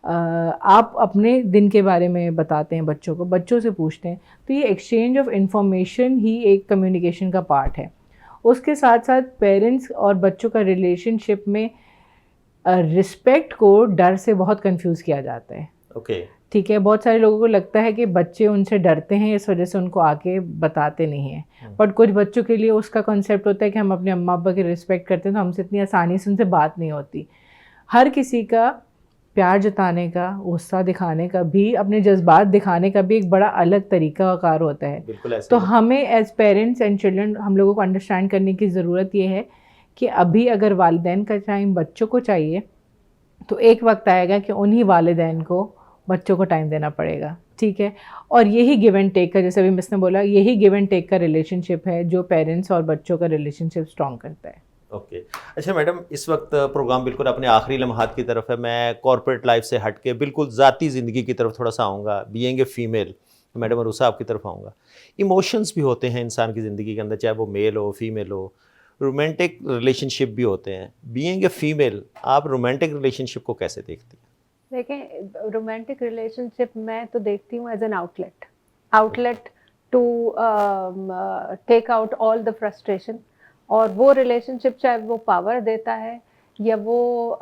आप अपने दिन के बारे में बताते हैं बच्चों को, बच्चों से पूछते हैं। तो ये एक्सचेंज ऑफ इंफॉर्मेशन ही एक कम्युनिकेशन का पार्ट है। उसके साथ साथ पेरेंट्स और बच्चों का रिलेशनशिप में रिस्पेक्ट को डर से बहुत कंफ्यूज किया जाता है। ओके ठीक है, बहुत सारे लोगों को लगता है कि बच्चे उनसे डरते हैं, इस वजह से उनको आके बताते नहीं हैं। बट कुछ बच्चों के लिए उसका कॉन्सेप्ट होता है कि हम अपने अम्मा अब्बा की रिस्पेक्ट करते हैं, तो हमसे इतनी आसानी से उनसे बात नहीं होती। हर किसी का प्यार जताने का, गुस्सा दिखाने का भी, अपने जज्बात दिखाने का भी एक बड़ा अलग तरीका कार होता है। बिल्कुल ऐसे तो हमें एज पेरेंट्स एंड चिल्ड्रन हम लोगों को अंडरस्टैंड करने की ज़रूरत ये है कि अभी अगर वालिदैन का टाइम बच्चों को चाहिए, तो एक वक्त आएगा कि उन्हीं वालिदैन को बच्चों को टाइम देना पड़ेगा। ठीक है, और यही गिव एंड टेक का, जैसे अभी मिस ने बोला, यही गिव एंड टेक का रिलेशनशिप है जो पेरेंट्स और बच्चों का रिलेशनशिप स्ट्रॉन्ग करता है। ओके अच्छा मैडम, इस वक्त प्रोग्राम बिल्कुल अपने आखिरी लम्हात की तरफ है। मैं कॉर्पोरेट लाइफ से हट के बिल्कुल ज़ाती ज़िंदगी की तरफ थोड़ा सा आऊँगा। Being a female, madam Aroosa आपकी तरफ आऊँगा। इमोशंस भी होते हैं इंसान की ज़िंदगी के अंदर, चाहे वो मेल हो फीमेल हो, रोमांटिक रिलेशनशिप भी होते हैं। बीइंग ए फीमेल, आप रोमांटिक रिलेशनशिप को कैसे देखती हैं? देखें, रोमांटिक रिलेशनशिप मैं तो देखती हूँ as an outlet to take out all the frustration. और वो रिलेशनशिप चाहे वो पावर देता है या वो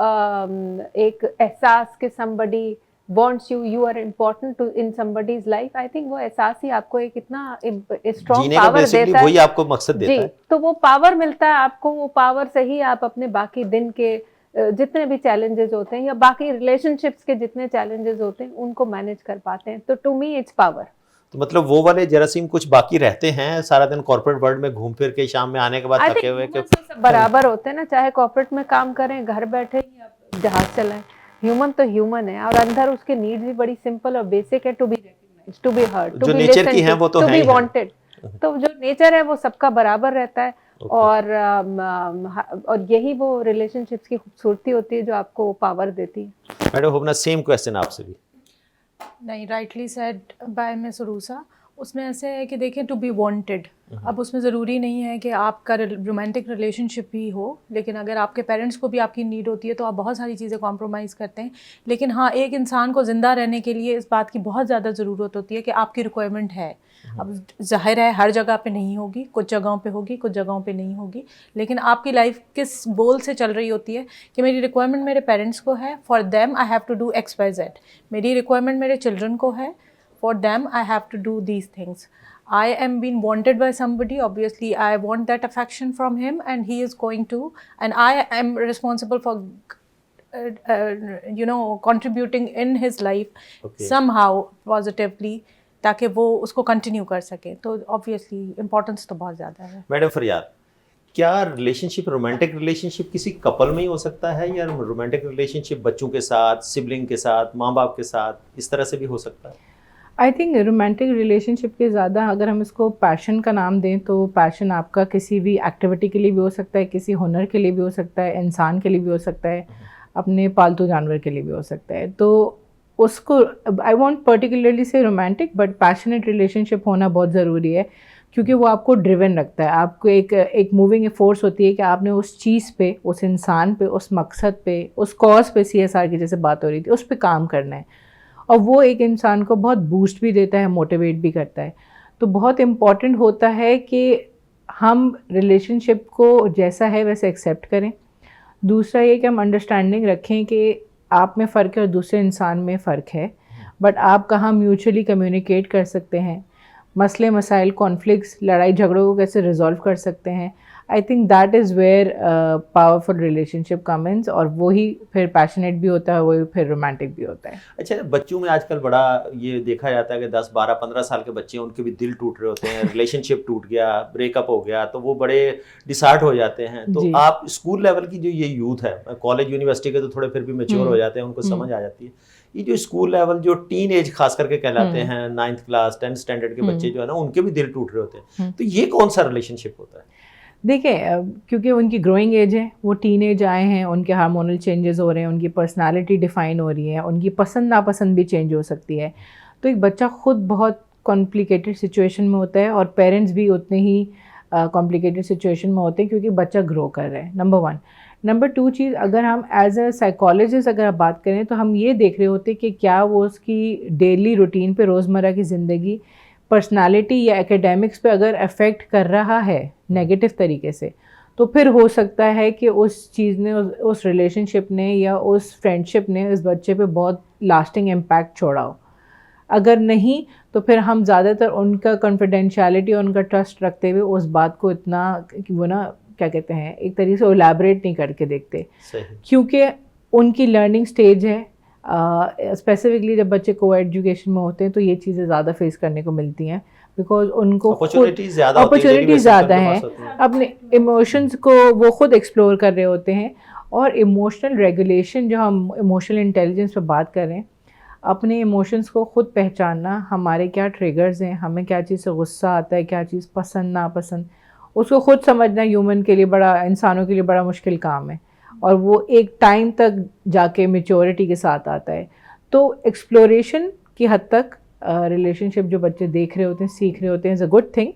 एक एहसास कि somebody wants you, you are important to in somebody's life, I think वो एहसास ही आपको एक इतना स्ट्रॉन्ग पावर देता है। वही आपको मकसद देता जी, है। तो वो पावर मिलता है आपको, वो पावर से ही आप अपने बाकी दिन के जितने भी चैलेंजेस होते हैं या बाकी रिलेशनशिप्स के जितने चैलेंजेस होते हैं उनको मैनेज कर पाते हैं। तो टू मी इट्स पावर। तो मतलब वो वाले जरासीम कुछ बाकी रहते हैं, सारा दिन कॉर्पोरेट वर्ल्ड में घूम फिर के शाम में आने के बाद थके हुए के सब बराबर होते हैं ना, चाहे कॉर्पोरेट में काम करें, घर बैठे या जहाज चलाएं। ह्यूमन तो ह्यूमन है और अंदर उसके नीड्स भी बड़ी सिंपल और बेसिक है, to be recognised, to be heard, to be listened to, to be wanted. तो जो नेचर है वो सबका बराबर रहता है। और यही वो रिलेशनशिप्स की खूबसूरती होती है जो आपको पावर देती है। मैडम हुबना, सेम क्वेश्चन आपसे भी। नहीं, rightly said bye miss Aroosa. उसमें ऐसे है कि देखें, टू बी वांटेड, अब उसमें ज़रूरी नहीं है कि आपका रोमांटिक रिलेशनशिप ही हो, लेकिन अगर आपके पेरेंट्स को भी आपकी नीड होती है तो आप बहुत सारी चीज़ें कॉम्प्रोमाइज़ करते हैं। लेकिन हाँ, एक इंसान को ज़िंदा रहने के लिए इस बात की बहुत ज़्यादा ज़रूरत होती है कि आपकी रिक्वायरमेंट है। अब जाहिर है हर जगह पे नहीं होगी, कुछ जगहों पे होगी, कुछ जगहों पे नहीं होगी, लेकिन आपकी लाइफ किस गोल से चल रही होती है कि मेरी रिक्वायरमेंट मेरे पेरेंट्स को है, for them I have to do XYZ। मेरी रिक्वायरमेंट मेरे चिल्ड्रन को है, for them I have to do these things. I am being wanted by somebody, obviously I want that affection from him and he is going to, and I am responsible for contributing in his life somehow positively, ताकि वो उसको कंटिन्यू कर सके। तो ऑब्वियसली इम्पोर्टेंस तो बहुत ज़्यादा है। मैडम फरियाद, क्या रिलेशनशिप, रोमांटिक रिलेशनशिप किसी कपल में ही हो सकता है, या रोमांटिक रिलेशनशिप बच्चों के साथ, सिबलिंग के साथ, माँ बाप के साथ, इस तरह से भी हो सकता है? आई थिंक रोमांटिक रिलेशनशिप के ज़्यादा अगर हम इसको पैशन का नाम दें तो पैशन आपका किसी भी एक्टिविटी के लिए भी हो सकता है, किसी हुनर के लिए भी हो सकता है, इंसान के लिए भी हो सकता है, अपने पालतू जानवर के लिए भी हो सकता है। तो उसको आई वॉन्ट पर्टिकुलरली से रोमांटिक, बट पैशनेट रिलेशनशिप होना बहुत ज़रूरी है, क्योंकि वो आपको ड्रिवन रखता है। आपको एक मूविंग फोर्स होती है कि आपने उस चीज़ पे, उस इंसान पे, उस मकसद पे, उस कॉज पे, CSR की जैसे बात हो रही थी, उस पे काम करना है। और वो एक इंसान को बहुत बूस्ट भी देता है, मोटिवेट भी करता है। तो बहुत इम्पॉर्टेंट होता है कि हम रिलेशनशिप को जैसा है वैसे एक्सेप्ट करें। दूसरा ये कि हम अंडरस्टैंडिंग रखें कि आप में फ़र्क है और दूसरे इंसान में फ़र्क है, बट आप कहाँ म्यूचुअली कम्युनिकेट कर सकते हैं, मसले मसाइल, कॉन्फ्लिक्ट्स, लड़ाई झगड़ों को कैसे रिजॉल्व कर सकते हैं। I think that is where powerful relationship commences, और वही फिर पैशनेट भी होता है, वही फिर रोमांटिक भी होता है। अच्छा, बच्चों में आजकल बड़ा ये देखा जाता है कि 10, 12, 15 साल के बच्चे हैं, उनके भी दिल टूट रहे होते हैं, रिलेशनशिप टूट गया, ब्रेकअप हो गया, तो वो बड़े डिसहार्ट हो जाते हैं। तो जी। आप स्कूल लेवल की जो ये यूथ है, कॉलेज यूनिवर्सिटी के तो थोड़े फिर भी मेच्योर हो जाते हैं, उनको समझ आ जाती है। ये जो स्कूल लेवल, जो टीन एज खास करके कहलाते हैं, 9th क्लास 10th स्टैंडर्ड के बच्चे जो है ना, उनके भी दिल टूट रहे होते हैं। तो ये कौन सा रिलेशनशिप होता है? देखिए, क्योंकि उनकी ग्रोइंग एज है, वो टीन एज आए हैं, उनके हार्मोनल चेंजेस हो रहे हैं, उनकी पर्सनालिटी डिफाइन हो रही है, उनकी पसंद नापसंद भी चेंज हो सकती है। तो एक बच्चा खुद बहुत कॉम्प्लिकेटेड सिचुएशन में होता है, और पेरेंट्स भी उतने ही कॉम्प्लिकेटेड सिचुएशन में होते हैं, क्योंकि बच्चा ग्रो कर रहा है, नंबर 1। नंबर 2 चीज़, अगर हम एज अ साइकोलॉजिस्ट अगर आप बात करें, तो हम ये देख रहे होते हैं कि क्या वो उसकी डेली रूटीन पे, रोज़मर्रा की ज़िंदगी, पर्सनालिटी या एकेडमिक्स पे अगर अफेक्ट कर रहा है नेगेटिव तरीके से, तो फिर हो सकता है कि उस चीज़ ने, उस रिलेशनशिप ने या उस फ्रेंडशिप ने इस बच्चे पे बहुत लास्टिंग इम्पैक्ट छोड़ा हो। अगर नहीं, तो फिर हम ज़्यादातर उनका कॉन्फिडेंशियलिटी और उनका ट्रस्ट रखते हुए उस बात को इतना, वो ना क्या कहते हैं, एक तरीके से एलैबोरेट नहीं करके देखते, क्योंकि उनकी लर्निंग स्टेज है। स्पेसिफिकली जब बच्चे को एजुकेशन में होते हैं तो ये चीज़ें ज़्यादा फेस करने को मिलती हैं, बिकॉज उनको अपॉर्चुनिटी ज़्यादा है, अपने इमोशंस को वो खुद एक्सप्लोर कर रहे होते हैं। और इमोशनल रेगुलेशन, जो हम इमोशनल इंटेलिजेंस पे बात कर रहे हैं, अपने इमोशंस को खुद पहचानना, हमारे क्या ट्रिगर्स हैं, हमें क्या चीज़ से गुस्सा आता है, क्या चीज़ पसंद नापसंद, उसको खुद समझना ह्यूमन के लिए बड़ा, इंसानों के लिए बड़ा मुश्किल काम है, और वो एक टाइम तक जाके मैच्योरिटी के साथ आता है। तो एक्सप्लोरेशन की हद तक रिलेशनशिप जो बच्चे देख रहे होते हैं, सीख रहे होते हैं, is a good thing,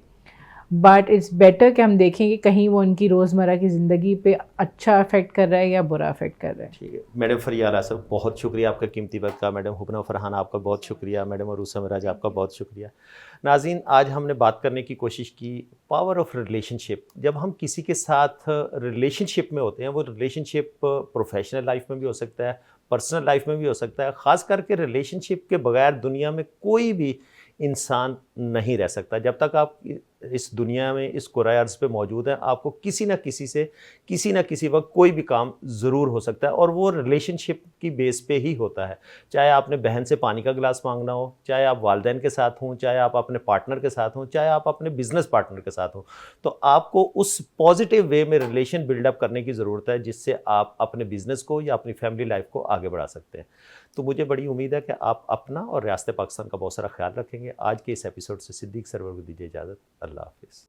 but it's better कि हम देखें कि कहीं वो उनकी रोज़मर्रा की ज़िंदगी पे अच्छा अफेक्ट कर रहा है या बुरा अफेक्ट कर रहा है। ठीक है मैडम फरियाला सर, बहुत शुक्रिया आपका कीमती वक्त का। मैडम हुबना फरहान, आपका बहुत शुक्रिया। मैडम अरूसा मिराज, आपका बहुत शुक्रिया। नाज़रीन, आज हमने बात करने की कोशिश की पावर ऑफ रिलेशनशिप। जब हम किसी के साथ रिलेशनशिप में होते हैं, वो रिलेशनशिप प्रोफेशनल लाइफ में भी हो सकता है, पर्सनल लाइफ में भी हो सकता है। ख़ास करके रिलेशनशिप के बगैर दुनिया में कोई भी इंसान नहीं रह सकता। जब तक आप इस दुनिया में, इस कुराए अर्ज़ पे मौजूद हैं, आपको किसी न किसी से किसी न किसी वक्त कोई भी काम ज़रूर हो सकता है, और वो रिलेशनशिप की बेस पे ही होता है। चाहे आपने बहन से पानी का गिलास मांगना हो, चाहे आप वालिदैन के साथ हों, चाहे आप अपने पार्टनर के साथ हों, चाहे आप अपने बिजनेस पार्टनर के साथ हों, तो आपको उस पॉजिटिव वे में रिलेशन बिल्डअप करने की ज़रूरत है, जिससे आप अपने बिजनेस को या अपनी फैमिली लाइफ को आगे बढ़ा सकते हैं। तो मुझे बड़ी उम्मीद है कि आप अपना और रियासत पाकिस्तान का बहुत सारा ख्याल रखेंगे। आज के इस एपिसोड से सिद्दीक सरवर को दीजिए इजाज़त। अल्लाह हाफ़िज़।